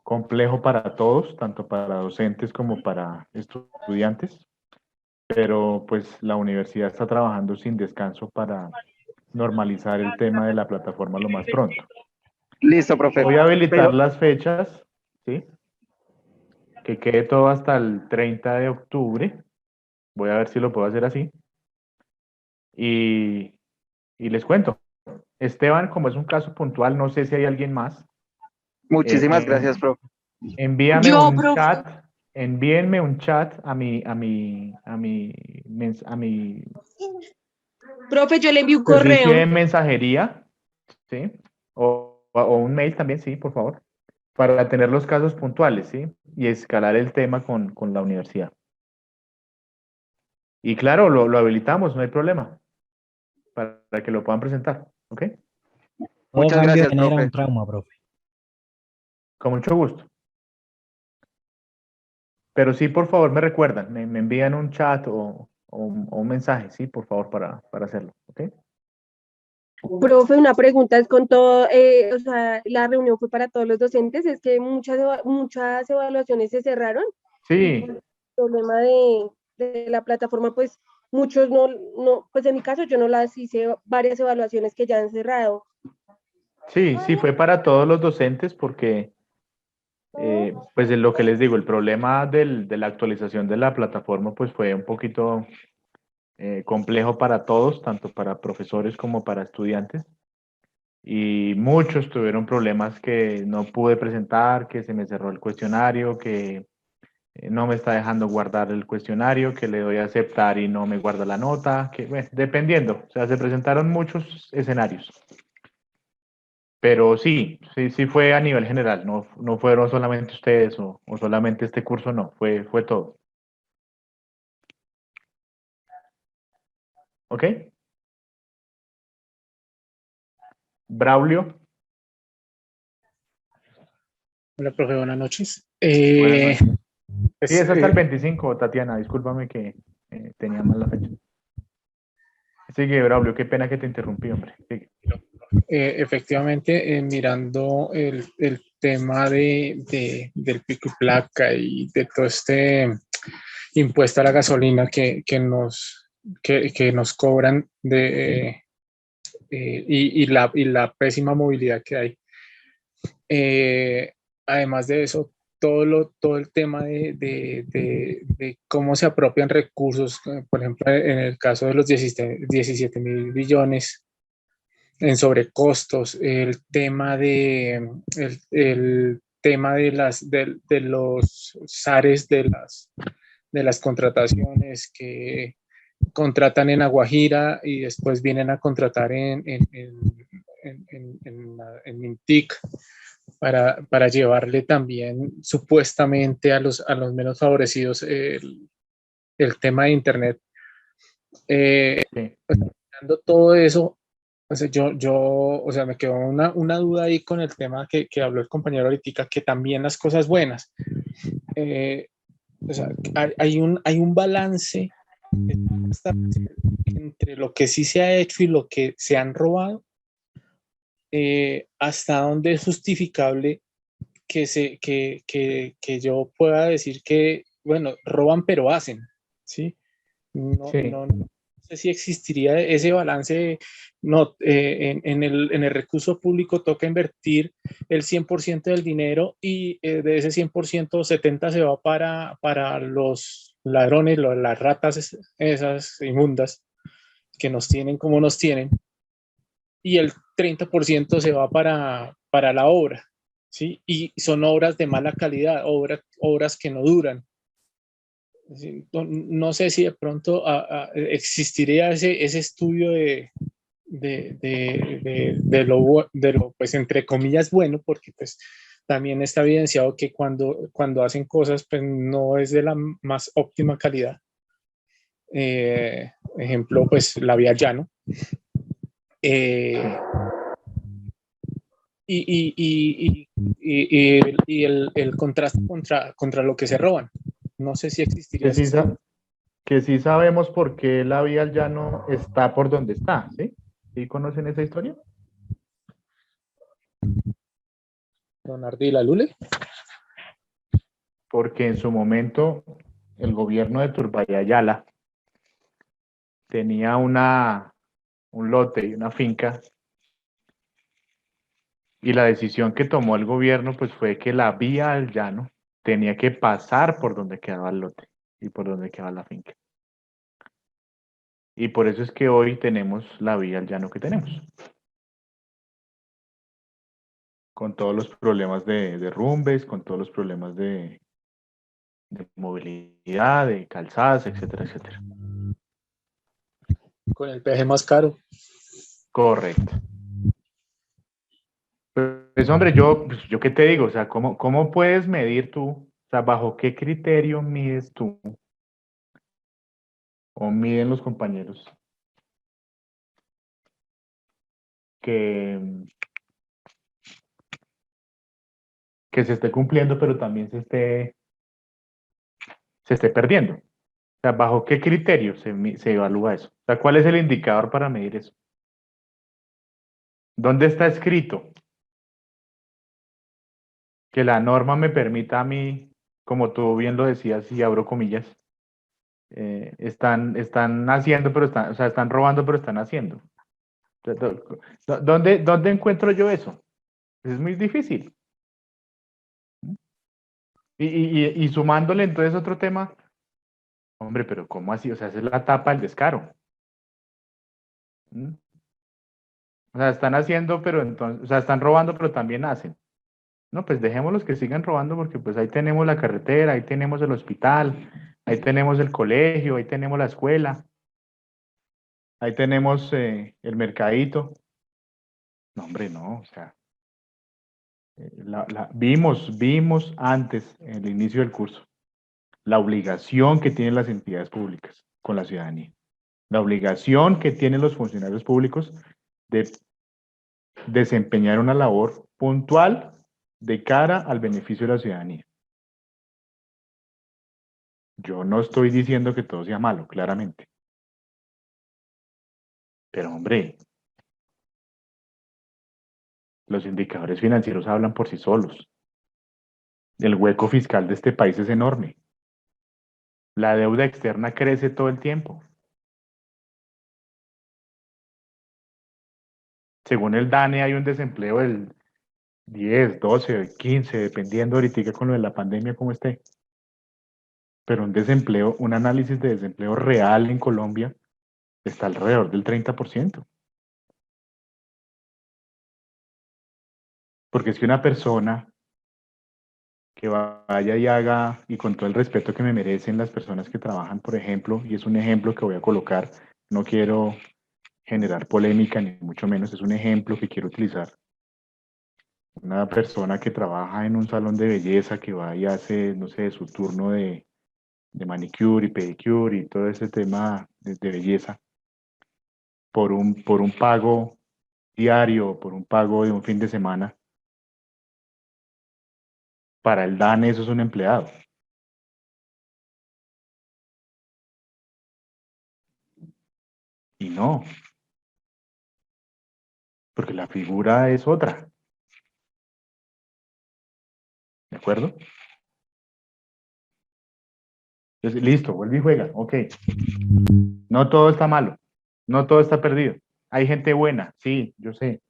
complejo para todos, tanto para docentes como para estudiantes, pero pues la universidad está trabajando sin descanso para normalizar el tema de la plataforma lo más pronto. listo, profe. Voy a habilitar Pero las fechas, ¿sí? Que quede todo hasta el 30 de octubre. Voy a ver si lo puedo hacer así. Y, y les cuento. Esteban, como es un caso puntual, no sé si hay alguien más. muchísimas Eh, gracias, profe. envíame Yo, un profe. chat, envíenme un chat a mi Profe, yo le envío un servicio correo. de mensajería, ¿sí? O un mail también, sí, por favor, para tener los casos puntuales, ¿sí? Y escalar el tema con la universidad. Y claro, lo habilitamos, no hay problema, para que lo puedan presentar, ¿ok? Todo Muchas cambio gracias, genera profe. un trauma, profe. Con mucho gusto. Pero sí, por favor, me recuerdan, me envían un chat o un mensaje, sí, por favor, para hacerlo, ¿ok? Profe, una pregunta es con todo, o sea, la reunión fue para todos los docentes, es que muchas evaluaciones se cerraron y Sí, por el problema de la plataforma, pues muchos no, pues en mi caso yo no las hice, varias evaluaciones que ya han cerrado. sí, fue para todos los docentes porque, pues es lo que les digo, el problema de la actualización de la plataforma, pues fue un poquito complejo para todos, tanto para profesores como para estudiantes. Y muchos tuvieron problemas que no pude presentar, que se me cerró el cuestionario, que no me está dejando guardar el cuestionario, que le doy a aceptar y no me guarda la nota, que bueno, dependiendo, o sea, se presentaron muchos escenarios. Pero sí fue a nivel general, no fueron solamente ustedes o solamente este curso, no, fue todo. ¿Ok? Braulio, Hola, profe, buenas noches. buenas noches. Sí, Pues, es hasta el 25, Tatiana, discúlpame que tenía mal la fecha. Sigue, Braulio, qué pena que te interrumpí, hombre. Sigue. efectivamente, mirando el tema del pico y placa y de todo este impuesto a la gasolina que nos cobran y la pésima movilidad que hay. Además de eso, todo el tema de cómo se apropian recursos, por ejemplo, en el caso de los 17.000 billones en sobrecostos, el tema de los SARES de las contrataciones que contratan en Aguajira y después vienen a contratar en Mintic para llevarle también supuestamente a los menos favorecidos el tema de Internet. Sí. Dando todo eso, o sea, o sea, me quedó una duda ahí con el tema que habló el compañero ahorita, que también las cosas buenas. O sea, hay un balance entre lo que sí se ha hecho y lo que se han robado, hasta dónde es justificable que yo pueda decir que, bueno, roban pero hacen, ¿sí? Sí. No sé si existiría ese balance. No, en el recurso público toca invertir el 100% del dinero y de ese 100%, 70 se va para los ladrones, las ratas esas inmundas que nos tienen como nos tienen, y el 30% se va para la obra, ¿sí? Y son obras de mala calidad, obras que no duran. No sé si de pronto existiría ese estudio de lo, pues, entre comillas, bueno, porque pues también está evidenciado que cuando hacen cosas, pues no es de la más óptima calidad. Ejemplo, pues la vía llano. el contraste contra lo que se roban. No sé si existiría Que sí, ese. que sí sabemos por qué la vía al llano está por donde está, ¿sí? ¿Sí conocen esa historia? Don Ardila Lule. Porque en su momento el gobierno de Turbayayala tenía un lote y una finca, y la decisión que tomó el gobierno pues fue que la vía al llano tenía que pasar por donde quedaba el lote y por donde quedaba la finca. Y por eso es que hoy tenemos la vía al llano que tenemos, con todos los problemas de derrumbes, con todos los problemas de movilidad, de calzadas, etcétera, etcétera. Con el peaje más caro. Correcto. Pues hombre, yo qué te digo, o sea, ¿cómo puedes medir tú? O sea, ¿bajo qué criterio mides tú o miden los compañeros que, que se esté cumpliendo, pero también se esté perdiendo? O sea, ¿bajo qué criterio se evalúa eso? O sea, ¿cuál es el indicador para medir eso? ¿Dónde está escrito que la norma me permita a mí, como tú bien lo decías y abro comillas, están haciendo, pero o sea, están robando, pero están haciendo? ¿Dónde encuentro yo eso? Es muy difícil. Y sumándole entonces otro tema, hombre, pero ¿cómo así? O sea, esa es la tapa del descaro. ¿Mm? O sea, están haciendo, pero entonces, o sea, están robando, pero también hacen. No, pues dejémoslos que sigan robando porque pues ahí tenemos la carretera, ahí tenemos el hospital, ahí tenemos el colegio, ahí tenemos la escuela, ahí tenemos el mercadito. No, hombre, no, o sea, vimos antes, en el inicio del curso, la obligación que tienen las entidades públicas con la ciudadanía, la obligación que tienen los funcionarios públicos de desempeñar una labor puntual de cara al beneficio de la ciudadanía. Yo no estoy diciendo que todo sea malo, claramente. Pero hombre, los indicadores financieros hablan por sí solos. El hueco fiscal de este país es enorme. La deuda externa crece todo el tiempo. Según el DANE hay un desempleo del 10, 12, 15, dependiendo ahorita con lo de la pandemia como esté. Pero un análisis de desempleo real en Colombia está alrededor del 30%. Porque es que una persona que vaya y haga, y con todo el respeto que me merecen las personas que trabajan, por ejemplo, y es un ejemplo que voy a colocar, no quiero generar polémica, ni mucho menos, es un ejemplo que quiero utilizar. Una persona que trabaja en un salón de belleza, que va y hace, no sé, su turno de manicure y pedicure y todo ese tema de belleza, por un pago diario, por un pago de un fin de semana, para el DANE eso es un empleado. Y no, porque la figura es otra. ¿De acuerdo? Entonces, listo, vuelve y juega. Ok. No todo está malo. No todo está perdido. Hay gente buena, sí, yo sé.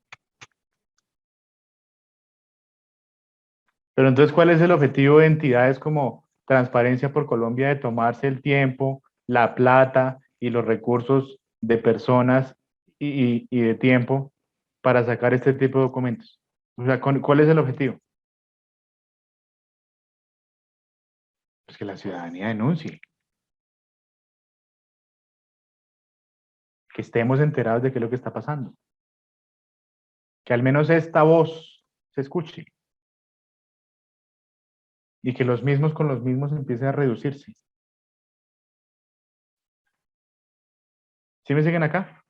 Pero entonces, ¿cuál es el objetivo de entidades como Transparencia por Colombia de tomarse el tiempo, la plata y los recursos de personas y de tiempo para sacar este tipo de documentos? O sea, ¿cuál es el objetivo? Pues que la ciudadanía denuncie, que estemos enterados de qué es lo que está pasando, que al menos esta voz se escuche y que los mismos con los mismos empiecen a reducirse. ¿Sí me siguen acá?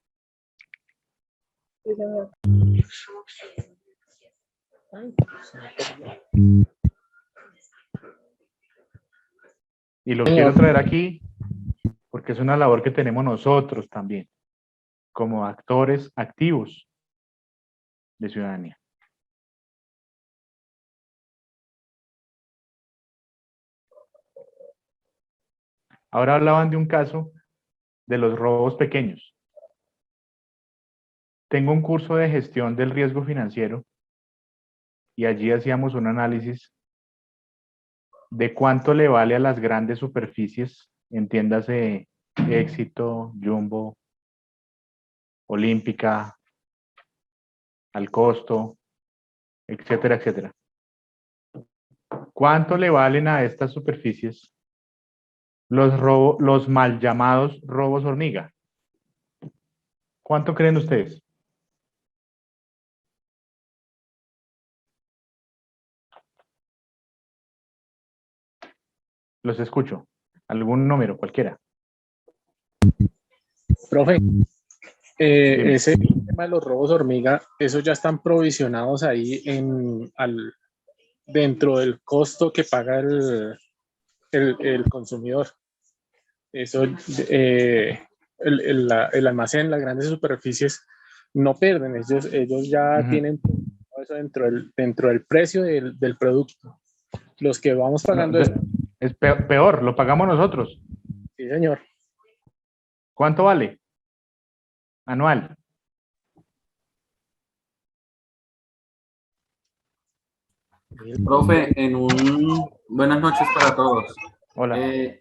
Y lo quiero traer aquí porque es una labor que tenemos nosotros también, como actores activos de ciudadanía. Ahora hablaban de un caso de los robos pequeños. Tengo un curso de gestión del riesgo financiero y allí hacíamos un análisis de cuánto le vale a las grandes superficies, entiéndase Éxito, Jumbo, Olímpica, Al Costo, etcétera, etcétera. ¿Cuánto le valen a estas superficies los mal llamados robos hormiga? ¿Cuánto creen ustedes? Los escucho. ¿Algún número, cualquiera? Profe, Dime. ese tema de los robos hormiga, esos ya están provisionados ahí dentro del costo que paga el consumidor. Eso, el almacén, las grandes superficies no pierden, ellos ya tienen eso dentro del precio del producto. Los que vamos pagando es peor, lo pagamos nosotros. Sí, señor. ¿Cuánto vale? Anual. Profe, buenas noches para todos. Hola.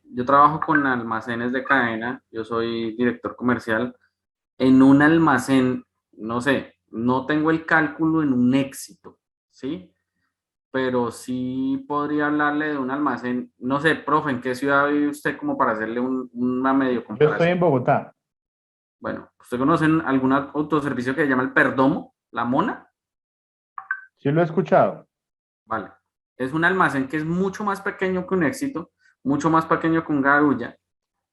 Yo trabajo con almacenes de cadena, yo soy director comercial. En un almacén, no sé, no tengo el cálculo en un éxito, ¿sí? Pero sí podría hablarle de un almacén, no sé, profe, ¿en qué ciudad vive usted como para hacerle una medio Yo comparación? estoy en Bogotá. Bueno, ¿usted conoce algún autoservicio que se llama el Perdomo, La Mona? Sí lo he escuchado. Vale. Es un almacén que es mucho más pequeño que un éxito, mucho más pequeño que un Garulla.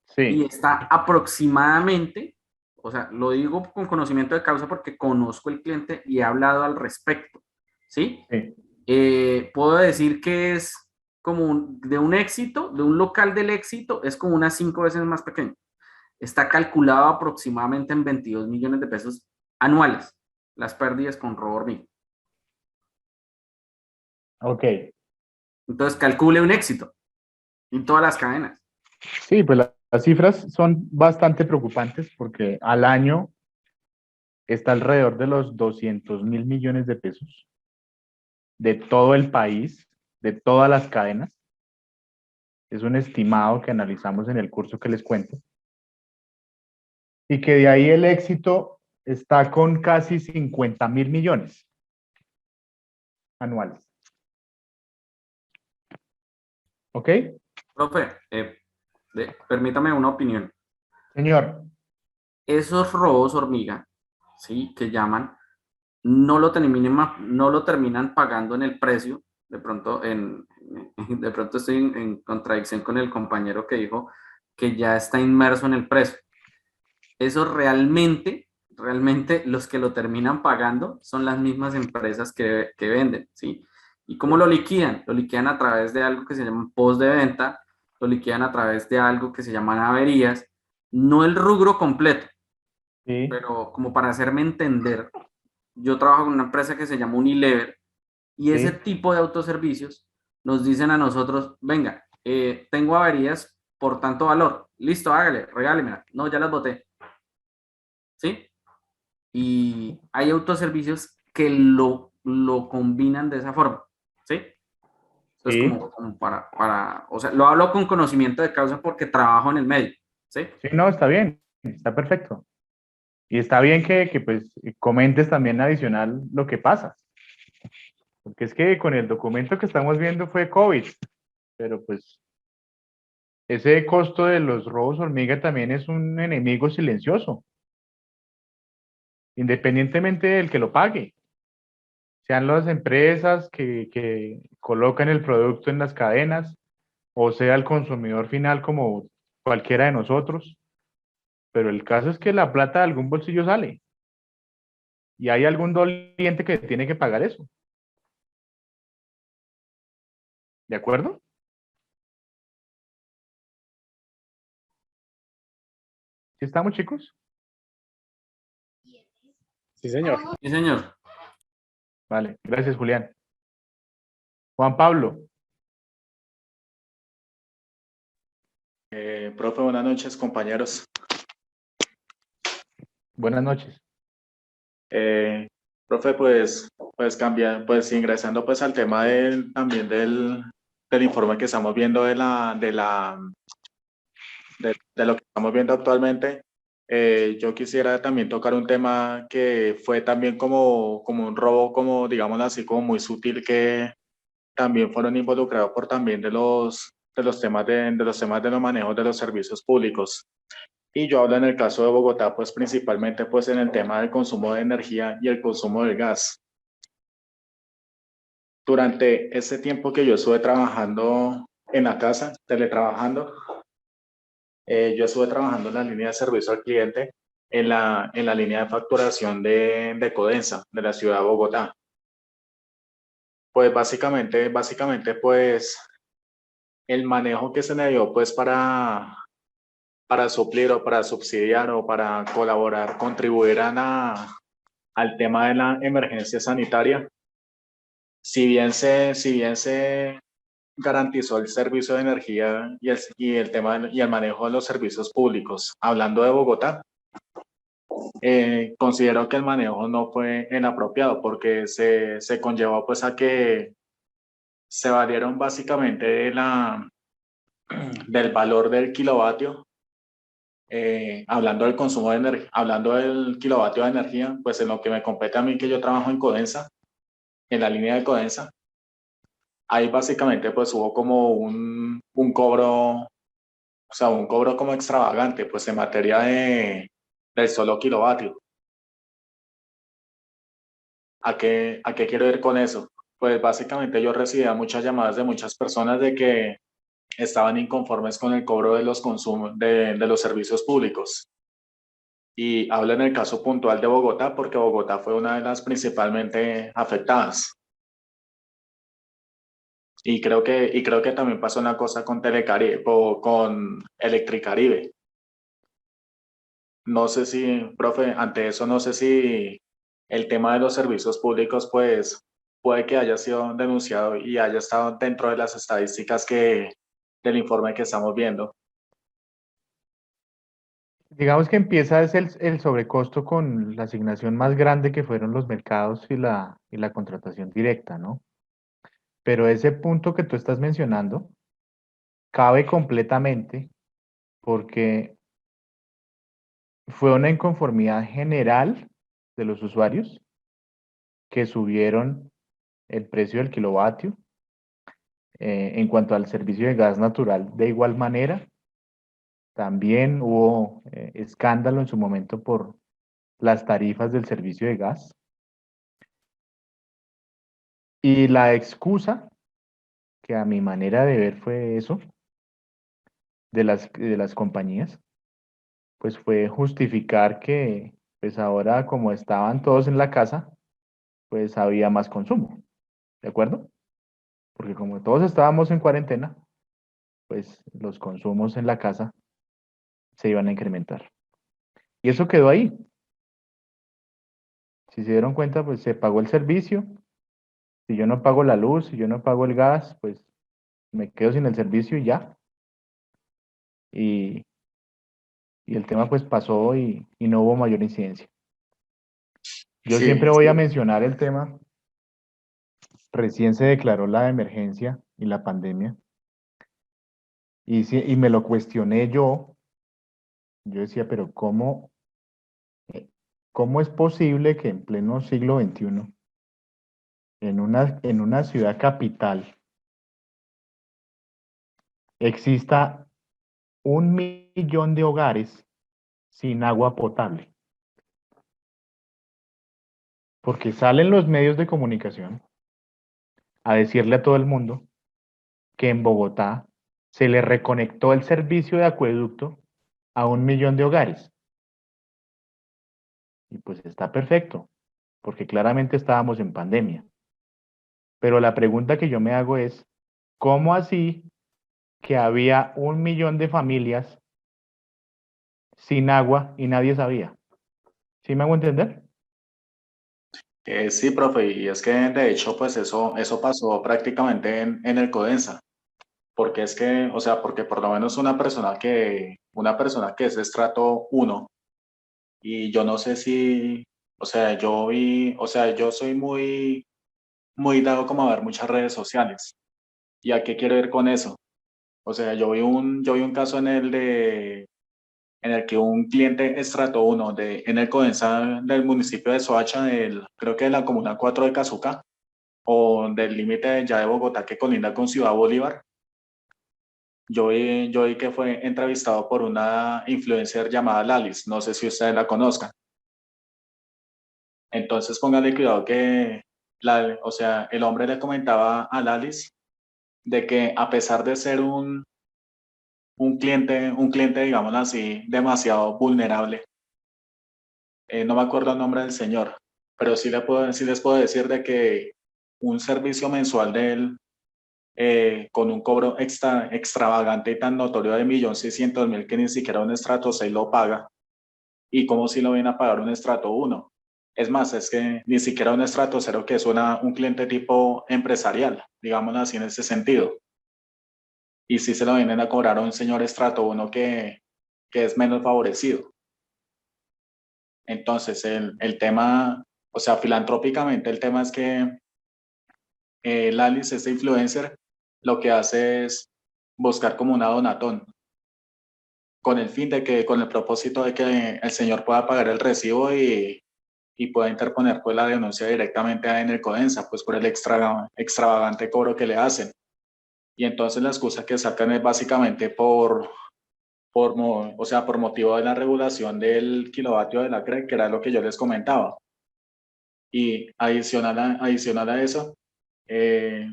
Sí. Y está aproximadamente, o sea, lo digo con conocimiento de causa porque conozco el cliente y he hablado al respecto, ¿sí? Sí. Puedo decir que es como de un éxito, de un local del éxito, es como unas 5 veces más pequeño. Está calculado aproximadamente en 22 millones de pesos anuales, las pérdidas con robo hormiga. Ok. Entonces, calcule un éxito en todas las cadenas. Sí, pues las cifras son bastante preocupantes porque al año está alrededor de los 200.000 millones de pesos de todo el país, de todas las cadenas. Es un estimado que analizamos en el curso que les cuento. Y que de ahí el éxito está con casi 50.000 millones anuales. ¿Ok? Profe, permítame una opinión. Señor. Esos robos hormiga, ¿sí? Que llaman, no lo terminan pagando en el precio. De pronto estoy en contradicción con el compañero que dijo que ya está inmerso en el precio. Eso realmente los que lo terminan pagando son las mismas empresas que venden, ¿sí? ¿Y cómo lo liquidan? Lo liquidan a través de algo que se llama post de venta, lo liquidan a través de algo que se llaman averías, no el rubro completo, sí. Pero como para hacerme entender, yo trabajo con una empresa que se llama Unilever y ese tipo de autoservicios nos dicen a nosotros, venga, tengo averías por tanto valor, listo, hágale, regálemela, no, ya las boté, ¿sí? Y hay autoservicios que lo combinan de esa forma, ¿sí? Entonces, como para, o sea, lo hablo con conocimiento de causa porque trabajo en el medio, ¿sí? Sí, no, está bien, está perfecto. Y está bien que pues comentes también adicional lo que pasa. Porque es que con el documento que estamos viendo fue COVID, pero pues ese costo de los robos hormiga también es un enemigo silencioso, independientemente del que lo pague. Sean las empresas que colocan el producto en las cadenas, o sea el consumidor final como cualquiera de nosotros. Pero el caso es que la plata de algún bolsillo sale. Y hay algún doliente que tiene que pagar eso. ¿De acuerdo? ¿Sí estamos, chicos? Sí, señor. Sí, señor. Vale, gracias, Julián. Juan Pablo, Profe, buenas noches, compañeros. buenas noches. Profe, pues ingresando pues al tema también del informe que estamos viendo de lo que estamos viendo actualmente, yo quisiera también tocar un tema que fue también como un robo, como digamos así, como muy sutil, que también fueron involucrados por también de los temas de los manejos de los servicios públicos. Y yo hablo en el caso de Bogotá, pues principalmente pues en el tema del consumo de energía y el consumo del gas. Durante ese tiempo que yo estuve trabajando en la casa, teletrabajando, yo estuve trabajando en la línea de servicio al cliente, en la línea de facturación de Codensa, de la ciudad de Bogotá. Pues básicamente pues el manejo que se me dio pues para suplir o para subsidiar o para colaborar, contribuir al tema de la emergencia sanitaria. Si bien se garantizó el servicio de energía y el manejo de los servicios públicos, hablando de Bogotá, considero que el manejo no fue el apropiado porque se conllevó pues a que se valieron básicamente del valor del kilovatio. Hablando del consumo de energía, hablando del kilovatio de energía, pues en lo que me compete a mí, que yo trabajo en Codensa, en la línea de Codensa, ahí básicamente pues hubo como un cobro, o sea, un cobro como extravagante, pues en materia del solo kilovatio. ¿A qué quiero ir con eso? Pues básicamente yo recibía muchas llamadas de muchas personas de que estaban inconformes con el cobro de los consumos de los servicios públicos. Y hablo en el caso puntual de Bogotá porque Bogotá fue una de las principalmente afectadas. Y creo que también pasó una cosa con Telecaribe o con Electricaribe. No sé si, profe, ante eso no sé si el tema de los servicios públicos pues puede que haya sido denunciado y haya estado dentro de las estadísticas del informe que estamos viendo. Digamos que empieza es el sobrecosto con la asignación más grande que fueron los mercados y la contratación directa, ¿no? Pero ese punto que tú estás mencionando cabe completamente porque fue una inconformidad general de los usuarios que subieron el precio del kilovatio. En cuanto al servicio de gas natural, de igual manera, también hubo escándalo en su momento por las tarifas del servicio de gas. Y la excusa, que a mi manera de ver fue eso, de las compañías, pues fue justificar que pues ahora como estaban todos en la casa, pues había más consumo, ¿de acuerdo? Porque como todos estábamos en cuarentena, pues los consumos en la casa se iban a incrementar. Y eso quedó ahí. Si se dieron cuenta, pues se pagó el servicio. Si yo no pago la luz, si yo no pago el gas, pues me quedo sin el servicio y ya. Y, y el tema pues pasó y no hubo mayor incidencia. Yo Sí, siempre voy a sí. mencionar el tema. Recién se declaró la emergencia y la pandemia. Y me lo cuestioné yo. Yo decía, pero ¿cómo es posible que en pleno siglo XXI, en una ciudad capital, exista 1 millón de hogares sin agua potable? Porque salen los medios de comunicación a decirle a todo el mundo que en Bogotá se le reconectó el servicio de acueducto a 1 millón de hogares. Y pues está perfecto, porque claramente estábamos en pandemia. Pero la pregunta que yo me hago es, ¿Cómo así que había 1 millón de familias sin agua y nadie sabía? ¿Sí me hago entender? Sí, profe, y es que de hecho, pues eso pasó prácticamente en el Codensa, porque es que, o sea, porque por lo menos una persona que es estrato uno y yo no sé si, o sea, yo soy muy dado como a ver muchas redes sociales. ¿Y a qué quiero ir con eso? O sea, yo vi un caso en el que un cliente estrato uno en el Codensa del municipio de Soacha, creo que de la comuna 4 de Cazuca, o del límite ya de Bogotá que colinda con Ciudad Bolívar. Yo vi que fue entrevistado por una influencer llamada Lalis, no sé si ustedes la conozcan. Entonces póngale cuidado que, o sea, el hombre le comentaba a Lalis de que a pesar de ser un cliente, digámoslo así, demasiado vulnerable, no me acuerdo el nombre del señor, pero sí les puedo decir de que un servicio mensual de él con un cobro extravagante y tan notorio de 1.600.000 que ni siquiera un estrato 6 lo paga, y como si lo viene a pagar un estrato uno. Es más, es que ni siquiera un estrato cero, que es un cliente tipo empresarial, digámoslo así en ese sentido. Y si se lo vienen a cobrar a un señor estrato uno que es menos favorecido. Entonces, el tema, o sea, filantrópicamente, el tema es que Lalis, este influencer, lo que hace es buscar como una donatón, con el fin de que, con el propósito de que el señor pueda pagar el recibo y pueda interponer pues la denuncia directamente en el Codensa, pues por el extravagante cobro que le hacen. Y entonces la excusa que sacan es básicamente o sea, por motivo de la regulación del kilovatio de la CRE, que era lo que yo les comentaba. Y adicional a eso, eh,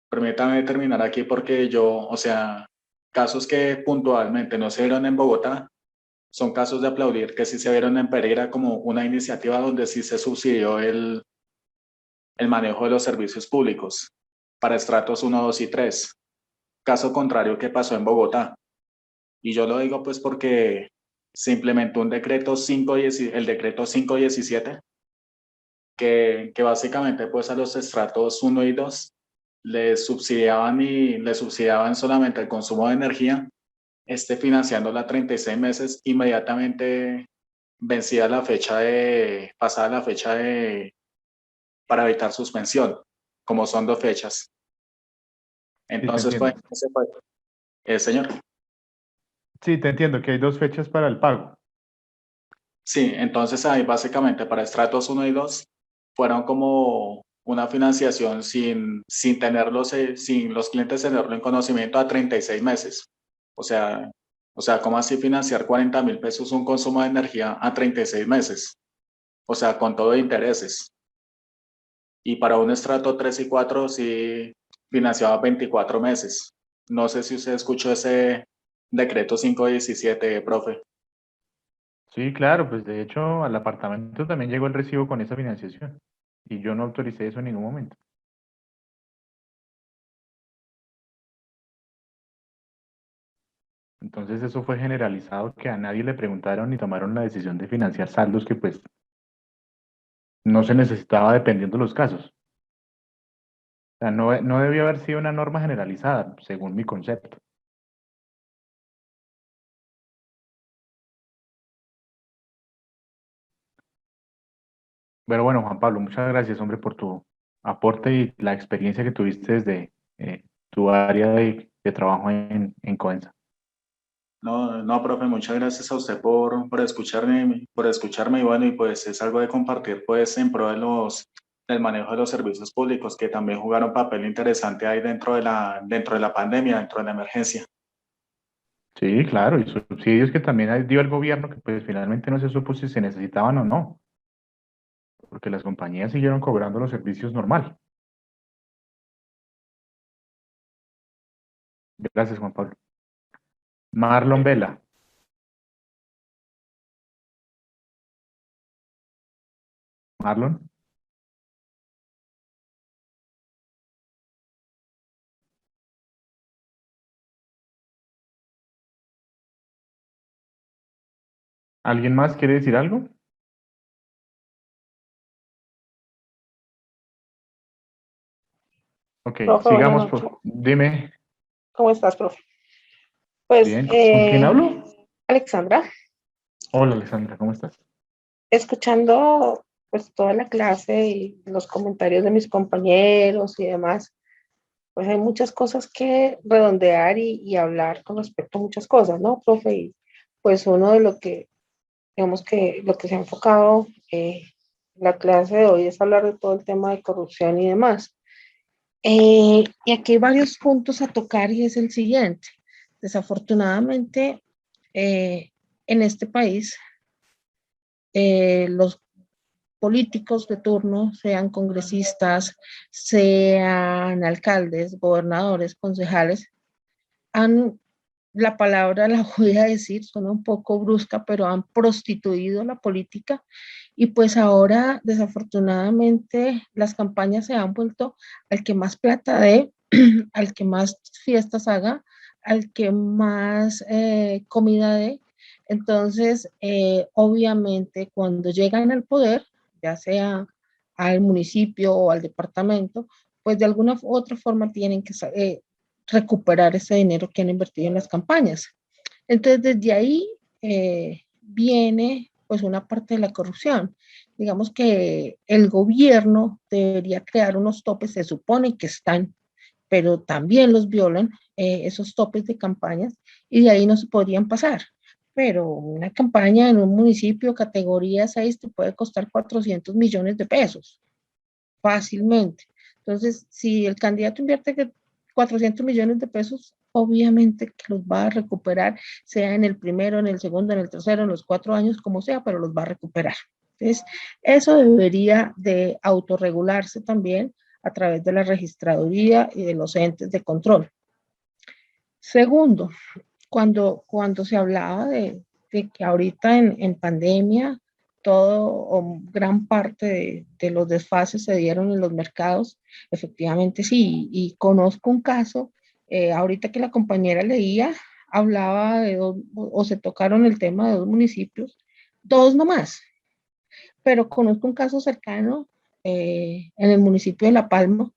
permítame terminar aquí porque o sea, casos que puntualmente no se vieron en Bogotá, son casos de aplaudir que sí se vieron en Pereira como una iniciativa donde sí se subsidió el manejo de los servicios públicos para estratos uno, 2 y 3. Caso contrario que pasó en Bogotá. Y yo lo digo pues porque se implementó un decreto el decreto 517, que básicamente pues a los estratos uno y 2 les subsidiaban solamente el consumo de energía, financiándola a 36 meses, inmediatamente vencida pasada la fecha para evitar suspensión, como son 2 fechas. Sí, te Entonces, pues, entiendo. señor. Sí, te entiendo que hay 2 fechas para el pago. Sí, entonces ahí básicamente para estratos uno y 2 fueron como una financiación sin los clientes tenerlo en conocimiento a 36 meses. O sea, ¿cómo así financiar 40.000 pesos un consumo de energía a 36 meses? O sea, con todo de intereses. Y para un estrato 3 y 4 sí financiaba 24 meses. No sé si usted escuchó ese decreto 517, profe. Sí, claro, pues de hecho al apartamento también llegó el recibo con esa financiación y yo no autoricé eso en ningún momento. Entonces eso fue generalizado, que a nadie le preguntaron ni tomaron la decisión de financiar saldos que pues no se necesitaba dependiendo de los casos. O sea, no debió haber sido una norma generalizada, según mi concepto. Pero bueno, Juan Pablo, muchas gracias, hombre, por tu aporte y la experiencia que tuviste desde tu área de trabajo en Coensa. No, no, profe, muchas gracias a usted por escucharme y bueno, y pues es algo de compartir pues en pro del manejo de los servicios públicos que también jugaron papel interesante ahí dentro de la pandemia, dentro de la emergencia. Sí, claro, y subsidios que también dio el gobierno, que pues finalmente no se supo si se necesitaban o no, porque las compañías siguieron cobrando los servicios normal. Gracias, Juan Pablo. Marlon Vela. Marlon. ¿Alguien más quiere decir algo? Ok, Profe, buenas sigamos, noches. dime. ¿Cómo estás, profe? Pues, Bien, ¿con quién hablo? Alexandra, Hola, Alexandra, ¿cómo estás? escuchando pues toda la clase y los comentarios de mis compañeros y demás, pues hay muchas cosas que redondear y hablar con respecto a muchas cosas, ¿no, profe? Y pues uno de lo que, digamos que lo que se ha enfocado la clase de hoy es hablar de todo el tema de corrupción y demás. Y aquí hay varios puntos a tocar y es el siguiente. Desafortunadamente, eh, en este país, los políticos de turno, sean congresistas, sean alcaldes, gobernadores, concejales, han, la palabra la voy a decir, suena un poco brusca, pero han prostituido la política y pues ahora desafortunadamente las campañas se han vuelto al que más plata dé, al que más fiestas haga, al que más comida dé. Entonces, obviamente, cuando llegan al poder, ya sea al municipio o al departamento, pues de alguna u otra forma tienen que recuperar ese dinero que han invertido en las campañas. Entonces, desde ahí viene pues una parte de la corrupción. Digamos que el gobierno debería crear unos topes, se supone que están, pero también los violan esos topes de campañas y de ahí no se podrían pasar. Pero una campaña en un municipio categoría 6 te puede costar 400 millones de pesos fácilmente. Entonces, si el candidato invierte 400 millones de pesos, obviamente que los va a recuperar, sea en el primero, en el segundo, en el tercero, en los 4 años, como sea, pero los va a recuperar. Entonces, eso debería de autorregularse también a través de la registraduría y de los entes de control. Segundo, cuando se hablaba de que ahorita en pandemia todo o gran parte de los desfases se dieron en los mercados, efectivamente sí, y conozco un caso, ahorita que la compañera leía, hablaba de o se tocaron el tema de 2 municipios, dos nomás, pero conozco un caso cercano en el municipio de La Palma,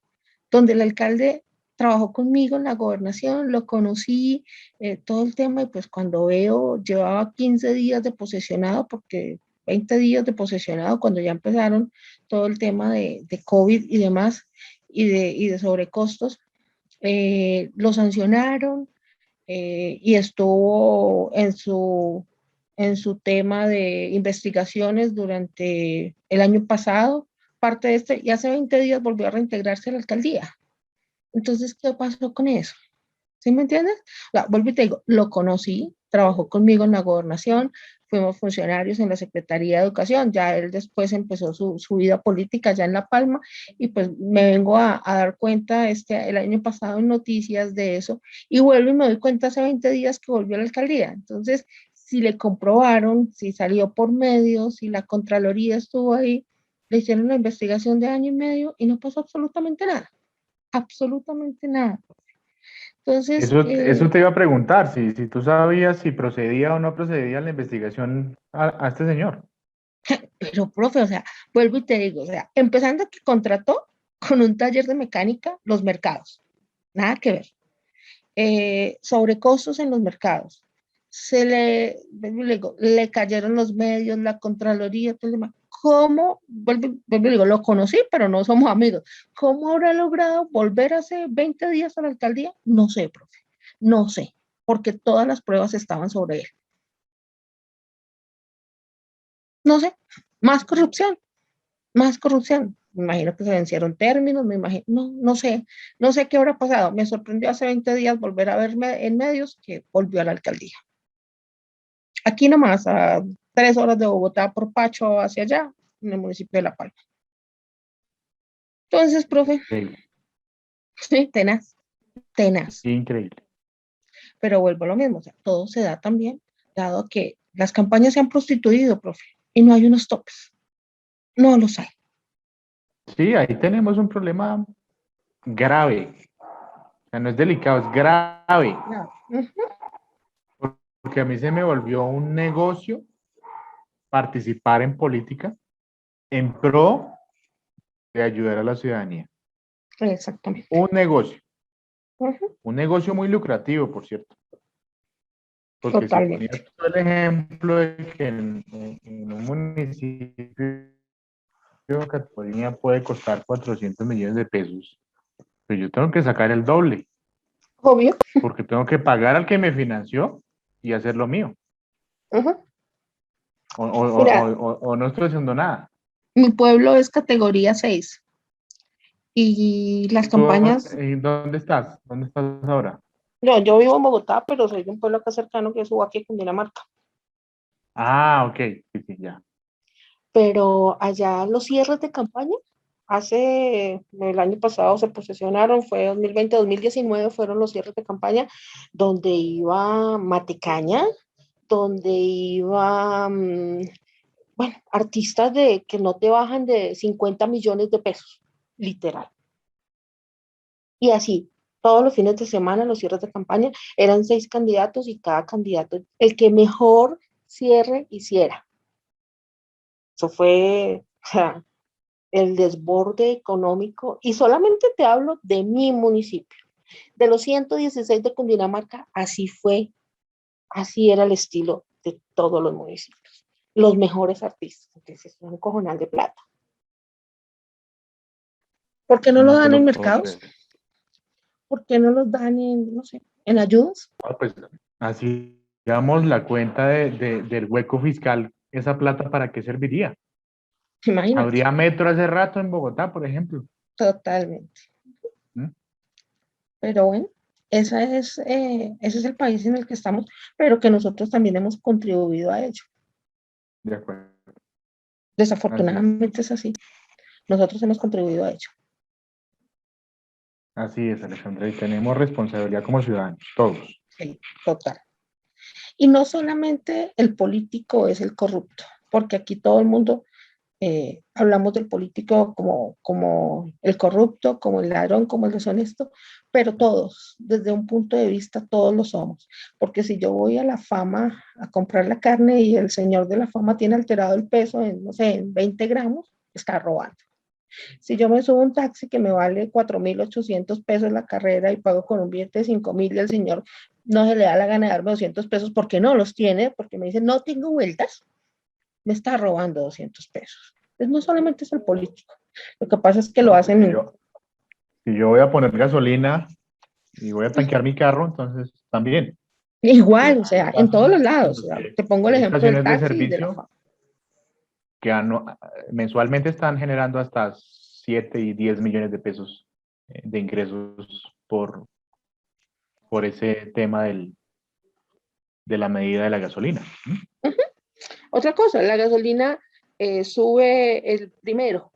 donde el alcalde trabajó conmigo en la gobernación, lo conocí, todo el tema, y pues cuando veo, llevaba 15 días de posesionado, porque 20 días de posesionado, cuando ya empezaron todo el tema de COVID y demás, y de sobrecostos, lo sancionaron y estuvo en su tema de investigaciones durante el año pasado, parte de este, y hace 20 días volvió a reintegrarse a la alcaldía. Entonces, ¿qué pasó con eso? ¿Sí me entiendes? Vuelvo y te digo, lo conocí, trabajó conmigo en la gobernación, fuimos funcionarios en la Secretaría de Educación, ya él después empezó su vida política ya en La Palma y pues me vengo a dar cuenta el año pasado en noticias de eso y vuelvo y me doy cuenta hace 20 días que volvió a la alcaldía. Entonces, si le comprobaron, si salió por medios, si la Contraloría estuvo ahí, le hicieron la investigación de año y medio y no pasó absolutamente nada. Entonces, Eso te iba a preguntar, si tú sabías si procedía o no procedía la investigación a este señor. pero profe, o sea, vuelvo y te digo, o sea, empezando que contrató con un taller de mecánica los mercados, nada que ver. Sobrecostos en los mercados. Le cayeron los medios, la Contraloría, todo el demás. ¿Cómo? Vuelvo y digo, lo conocí, pero no somos amigos. ¿Cómo habrá logrado volver hace 20 días a la alcaldía? No sé, profe, no sé, porque todas las pruebas estaban sobre él. No sé, más corrupción, más corrupción. Me imagino que se vencieron términos, me imagino, no sé qué habrá pasado. Me sorprendió hace 20 días volver a verme en medios que volvió a la alcaldía. Aquí nomás, a 3 horas de Bogotá por Pacho hacia allá, en el municipio de La Palma. Entonces, profe, Increíble. sí, tenaz. Increíble. Pero vuelvo a lo mismo, o sea, todo se da también, dado que las campañas se han prostituido, profe, y no hay unos topes. No los hay. Sí, ahí tenemos un problema grave. O sea, no es delicado, es grave. No. Porque a mí se me volvió un negocio participar en política en pro de ayudar a la ciudadanía. Exactamente. Un negocio. Ujú. Un negocio muy lucrativo, por cierto. Porque si Totalmente. ponías tú el ejemplo de que en un municipio Cataluña puede costar 400 millones de pesos, pues yo tengo que sacar el doble, Obvio. porque tengo que pagar al que me financió y hacer lo mío. Ujú. O Mira, no estoy haciendo nada. mi pueblo es categoría 6 y las ¿Tú, campañas, dónde estás? ¿Dónde estás ahora? no, yo vivo en Bogotá, pero soy de un pueblo acá cercano que es Ubaque, Cundinamarca. Ah, ok, sí, sí, ya. Pero allá los cierres de campaña, el año pasado se posesionaron, fue 2020, 2019 fueron los cierres de campaña, donde iba Matecaña, donde iba, bueno, artistas que no te bajan de 50 millones de pesos, literal. Y así, todos los fines de semana, los cierres de campaña, eran 6 candidatos y cada candidato, el que mejor cierre hiciera. Eso fue, o sea, el desborde económico, y solamente te hablo de mi municipio. De los 116 de Cundinamarca, así fue, así era el estilo de todos los municipios. Los mejores artistas, entonces es un cojonal de plata. ¿Por qué no lo No te dan en lo puedo mercados? creer. ¿Por qué no los dan en, no sé, en ayudas? Ah, pues así, digamos, la cuenta del hueco fiscal, ¿esa plata para qué serviría? Imagínate, Habría metro hace rato en Bogotá, por ejemplo. totalmente. ¿Mm? Pero bueno, ese es el país en el que estamos, pero que nosotros también hemos contribuido a ello. De acuerdo. Desafortunadamente es así. Nosotros hemos contribuido a ello. Así es, Alexandra, y tenemos responsabilidad como ciudadanos, todos. Sí, total. Y no solamente el político es el corrupto, porque aquí todo el mundo hablamos del político como el corrupto, como el ladrón, como el deshonesto, pero todos, desde un punto de vista, todos lo somos. Porque si yo voy a la fama a comprar la carne y el señor de la fama tiene alterado el peso en, no sé, en 20 gramos, está robando. Si yo me subo a un taxi que me vale 4.800 pesos la carrera y pago con un billete de 5.000 y el señor no se le da la gana de darme 200 pesos porque no los tiene, porque me dice no tengo vueltas, me está robando 200 pesos. Entonces no solamente es el político, lo que pasa es que lo No, pues hacen si yo voy a poner gasolina y voy a tanquear mi carro, entonces también. igual, Porque o sea, hay en todos los casos en lados. O los sea, que te pongo el hay ejemplo del estaciones de taxi y de la servicio fama. que mensualmente están generando hasta 7 y 10 millones de pesos de ingresos por ese tema de la medida de la gasolina. ¿Mm? Uh-huh. Otra cosa, la gasolina sube el primero.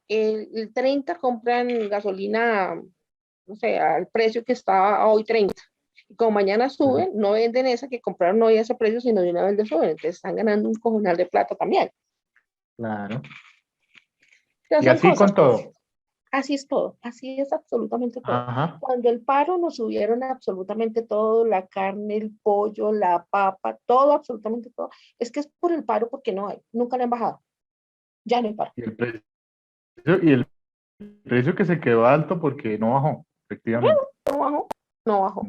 El 30 compran gasolina, no sé, al precio que está hoy 30. Y como mañana sube, no venden esa que compraron hoy a ese precio, sino de una vez de sube. Entonces están ganando un cojonal de plata también. Claro. Pero Y son así cosas, con pues. todo. Así es todo, así es absolutamente todo. Ajá. Cuando el paro nos subieron absolutamente todo, la carne, el pollo, la papa, todo, absolutamente todo, es que es por el paro porque no hay, nunca le han bajado, ya no hay paro. Y el precio que se quedó alto porque no bajó, efectivamente. No bajó, no bajó.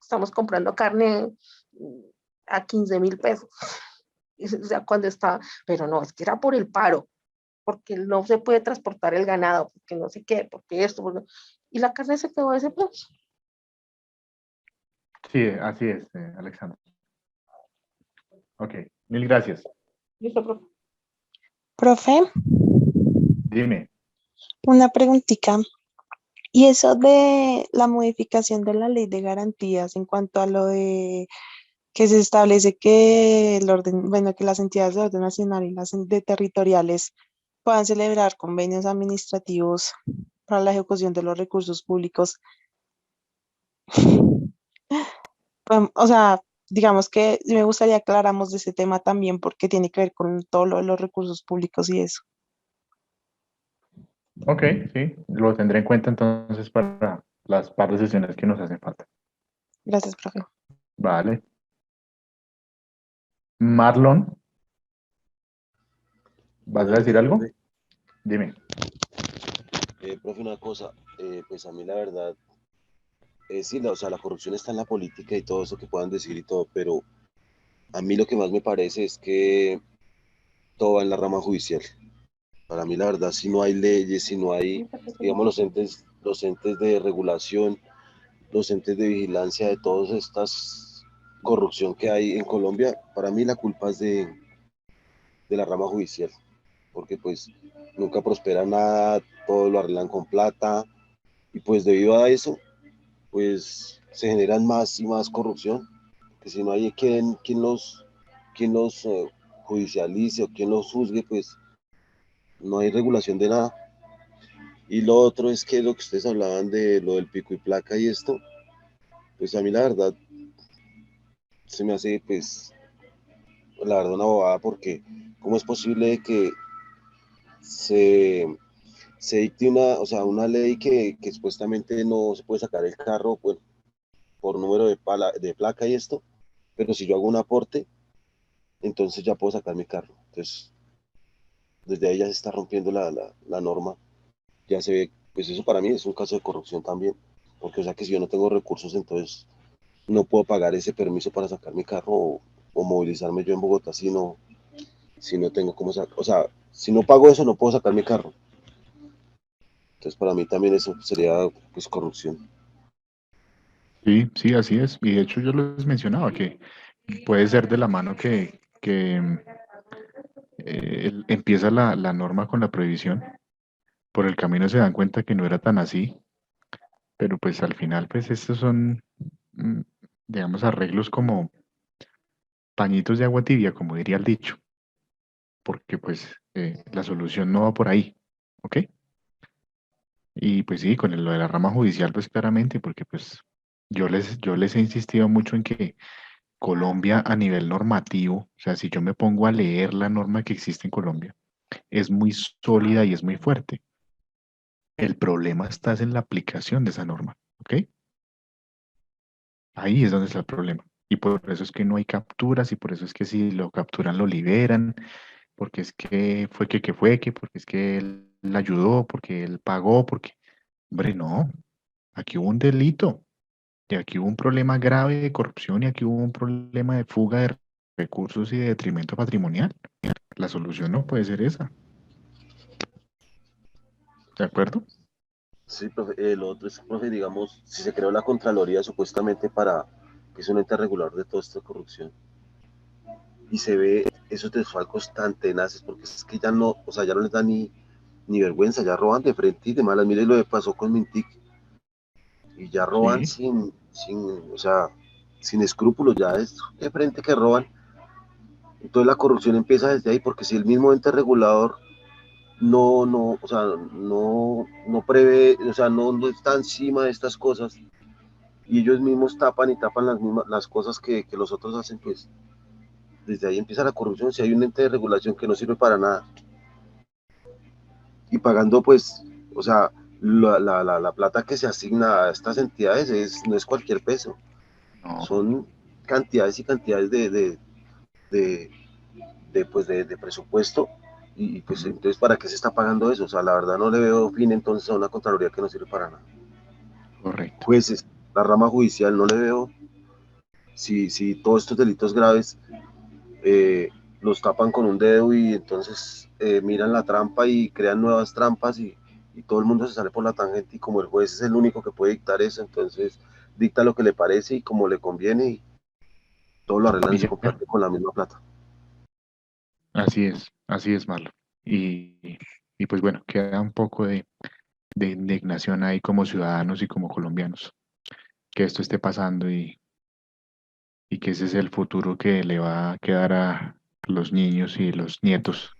Estamos comprando carne a 15.000 pesos. O sea, cuando está, pero no, es que era por el paro, porque no se puede transportar el ganado, porque no sé qué, porque esto, porque... y la carne se quedó a ese precio. Sí, así es, Alexandra. Ok, mil gracias. Listo, profe. Profe, Dime. una preguntita. Y eso de la modificación de la ley de garantías en cuanto a lo de que se establece que el orden, bueno, que las entidades de orden nacional y las de territoriales puedan celebrar convenios administrativos para la ejecución de los recursos públicos. O sea, digamos que me gustaría aclaramos de ese tema también porque tiene que ver con todo lo de los recursos públicos y eso. Ok, sí, lo tendré en cuenta entonces para las par de sesiones que nos hacen falta. Gracias, profe. Vale. Marlon. ¿Vas a decir algo? Profe, Dime. profe, una cosa, pues a mí la verdad, sí, o sea, la corrupción está en la política y todo eso que puedan decir y todo, pero a mí lo que más me parece es que todo va en la rama judicial. Para mí, la verdad, si no hay leyes, si no hay, digamos, los entes de regulación, los entes de vigilancia de todas estas corrupción que hay en Colombia, para mí la culpa es de la rama judicial, porque pues nunca prospera nada, todo lo arreglan con plata, y pues debido a eso, pues se generan más y más corrupción, que si no hay quien los judicialice o quien los juzgue, pues no hay regulación de nada. Y lo otro es que lo que ustedes hablaban de lo del pico y placa y esto, pues a mí la verdad se me hace pues la verdad una bobada porque ¿cómo es posible que se, se dicte una ley que supuestamente no se puede sacar el carro pues, por número de placa y esto, pero si yo hago un aporte, entonces ya puedo sacar mi carro? Entonces, desde ahí ya se está rompiendo la norma, ya se ve, pues eso para mí es un caso de corrupción también, porque o sea que si yo no tengo recursos, entonces no puedo pagar ese permiso para sacar mi carro o movilizarme yo en Bogotá si no tengo cómo sacar, o sea, si no pago eso no puedo sacar mi carro. Entonces para mí también eso sería pues corrupción. Sí, sí, así es. Y de hecho yo les mencionaba que puede ser de la mano que empieza la norma con la prohibición. Por el camino se dan cuenta que no era tan así, pero pues al final pues estos son, mm, digamos, arreglos como pañitos de agua tibia, como diría el dicho, porque pues la solución no va por ahí, ¿ok? Y pues sí, con lo de la rama judicial pues claramente, porque pues yo les he insistido mucho en que Colombia a nivel normativo, o sea, si yo me pongo a leer la norma que existe en Colombia, es muy sólida y es muy fuerte. El problema está es en la aplicación de esa norma, ¿ok? Ahí es donde está el problema. Y por eso es que no hay capturas y por eso es que si lo capturan lo liberan, porque es que porque es que él la ayudó, porque él pagó, porque, hombre, no, aquí hubo un delito y aquí hubo un problema grave de corrupción y aquí hubo un problema de fuga de recursos y de detrimento patrimonial. La solución no puede ser esa, ¿de acuerdo? Sí, profe, lo otro es, profe, digamos, si se creó la Contraloría supuestamente para que es un ente regulador de toda esta corrupción y se ve esos desfalcos tan tenaces porque es que ya no, o sea, ya no les da ni vergüenza, ya roban de frente y de malas. Mire lo que pasó con Mintic y ya roban Sí, sin, o sea, sin escrúpulos, ya es de frente que roban. Entonces la corrupción empieza desde ahí porque si el mismo ente regulador o sea, no prevé, o sea, no está encima de estas cosas y ellos mismos tapan y tapan las cosas que los otros hacen, pues desde ahí empieza la corrupción. Si hay un ente de regulación que no sirve para nada y pagando, pues, o sea, la plata que se asigna a estas entidades no es cualquier peso, no, son cantidades y cantidades de, de presupuesto. Y pues entonces, ¿para qué se está pagando eso? O sea, la verdad no le veo fin entonces a una Contraloría que no sirve para nada. correcto. Jueces, la rama judicial, no le veo si todos estos delitos graves eh, los tapan con un dedo y entonces miran la trampa y crean nuevas trampas y todo el mundo se sale por la tangente y como el juez es el único que puede dictar eso, entonces dicta lo que le parece y como le conviene y todo lo arreglan Y y se ya, comparte con la misma plata. así es, Marlon. Y pues bueno, queda un poco de indignación ahí como ciudadanos y como colombianos, que esto esté pasando y que ese es el futuro que le va a quedar a los niños y los nietos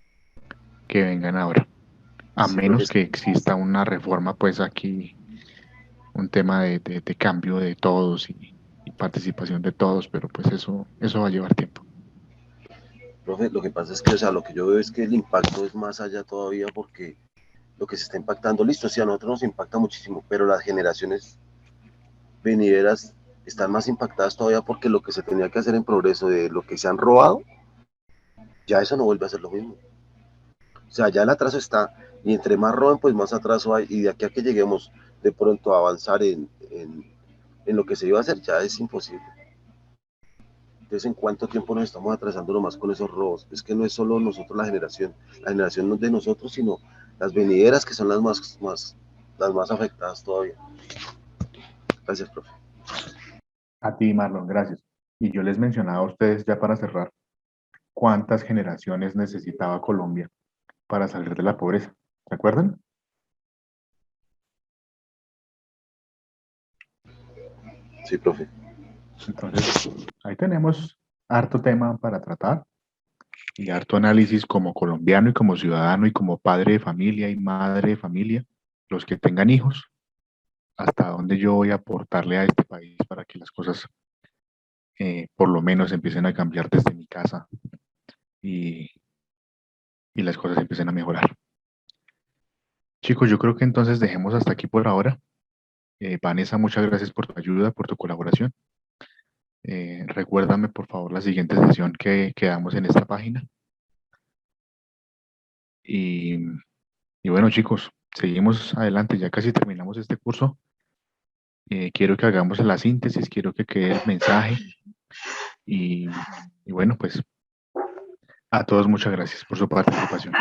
que vengan ahora. A Sí, menos profesor. que exista una reforma, pues aquí un tema de cambio de todos y participación de todos, pero pues eso va a llevar tiempo. Profe, lo que pasa es que, o sea, lo que yo veo es que el impacto es más allá todavía porque lo que se está impactando, listo, sí, a nosotros nos impacta muchísimo, pero las generaciones venideras están más impactadas todavía porque lo que se tenía que hacer en progreso de lo que se han robado, ya eso no vuelve a ser lo mismo. O sea, ya el atraso está, y entre más roben, pues más atraso hay, y de aquí a que lleguemos de pronto a avanzar en lo que se iba a hacer, ya es imposible. Entonces, ¿en cuánto tiempo nos estamos atrasando nomás con esos robos? Es que no es solo nosotros la generación no es de nosotros, sino las venideras que son las más afectadas todavía. Gracias, profe. A ti, Marlon, gracias. Y yo les mencionaba a ustedes, ya para cerrar, cuántas generaciones necesitaba Colombia para salir de la pobreza. ¿Se acuerdan? Sí, profe. Entonces, ahí tenemos harto tema para tratar y harto análisis como colombiano y como ciudadano y como padre de familia y madre de familia, los que tengan hijos, hasta dónde yo voy a aportarle a este país para que las cosas por lo menos empiecen a cambiar desde mi casa y las cosas empiecen a mejorar. Chicos, yo creo que entonces dejemos hasta aquí por ahora. Vanessa, muchas gracias por tu ayuda, por tu colaboración. Recuérdame, por favor, la siguiente sesión que quedamos en esta página. Y bueno, chicos, seguimos adelante. Ya casi terminamos este curso. Quiero que hagamos la síntesis, quiero que quede el mensaje. Y bueno, pues a todos muchas gracias por su participación.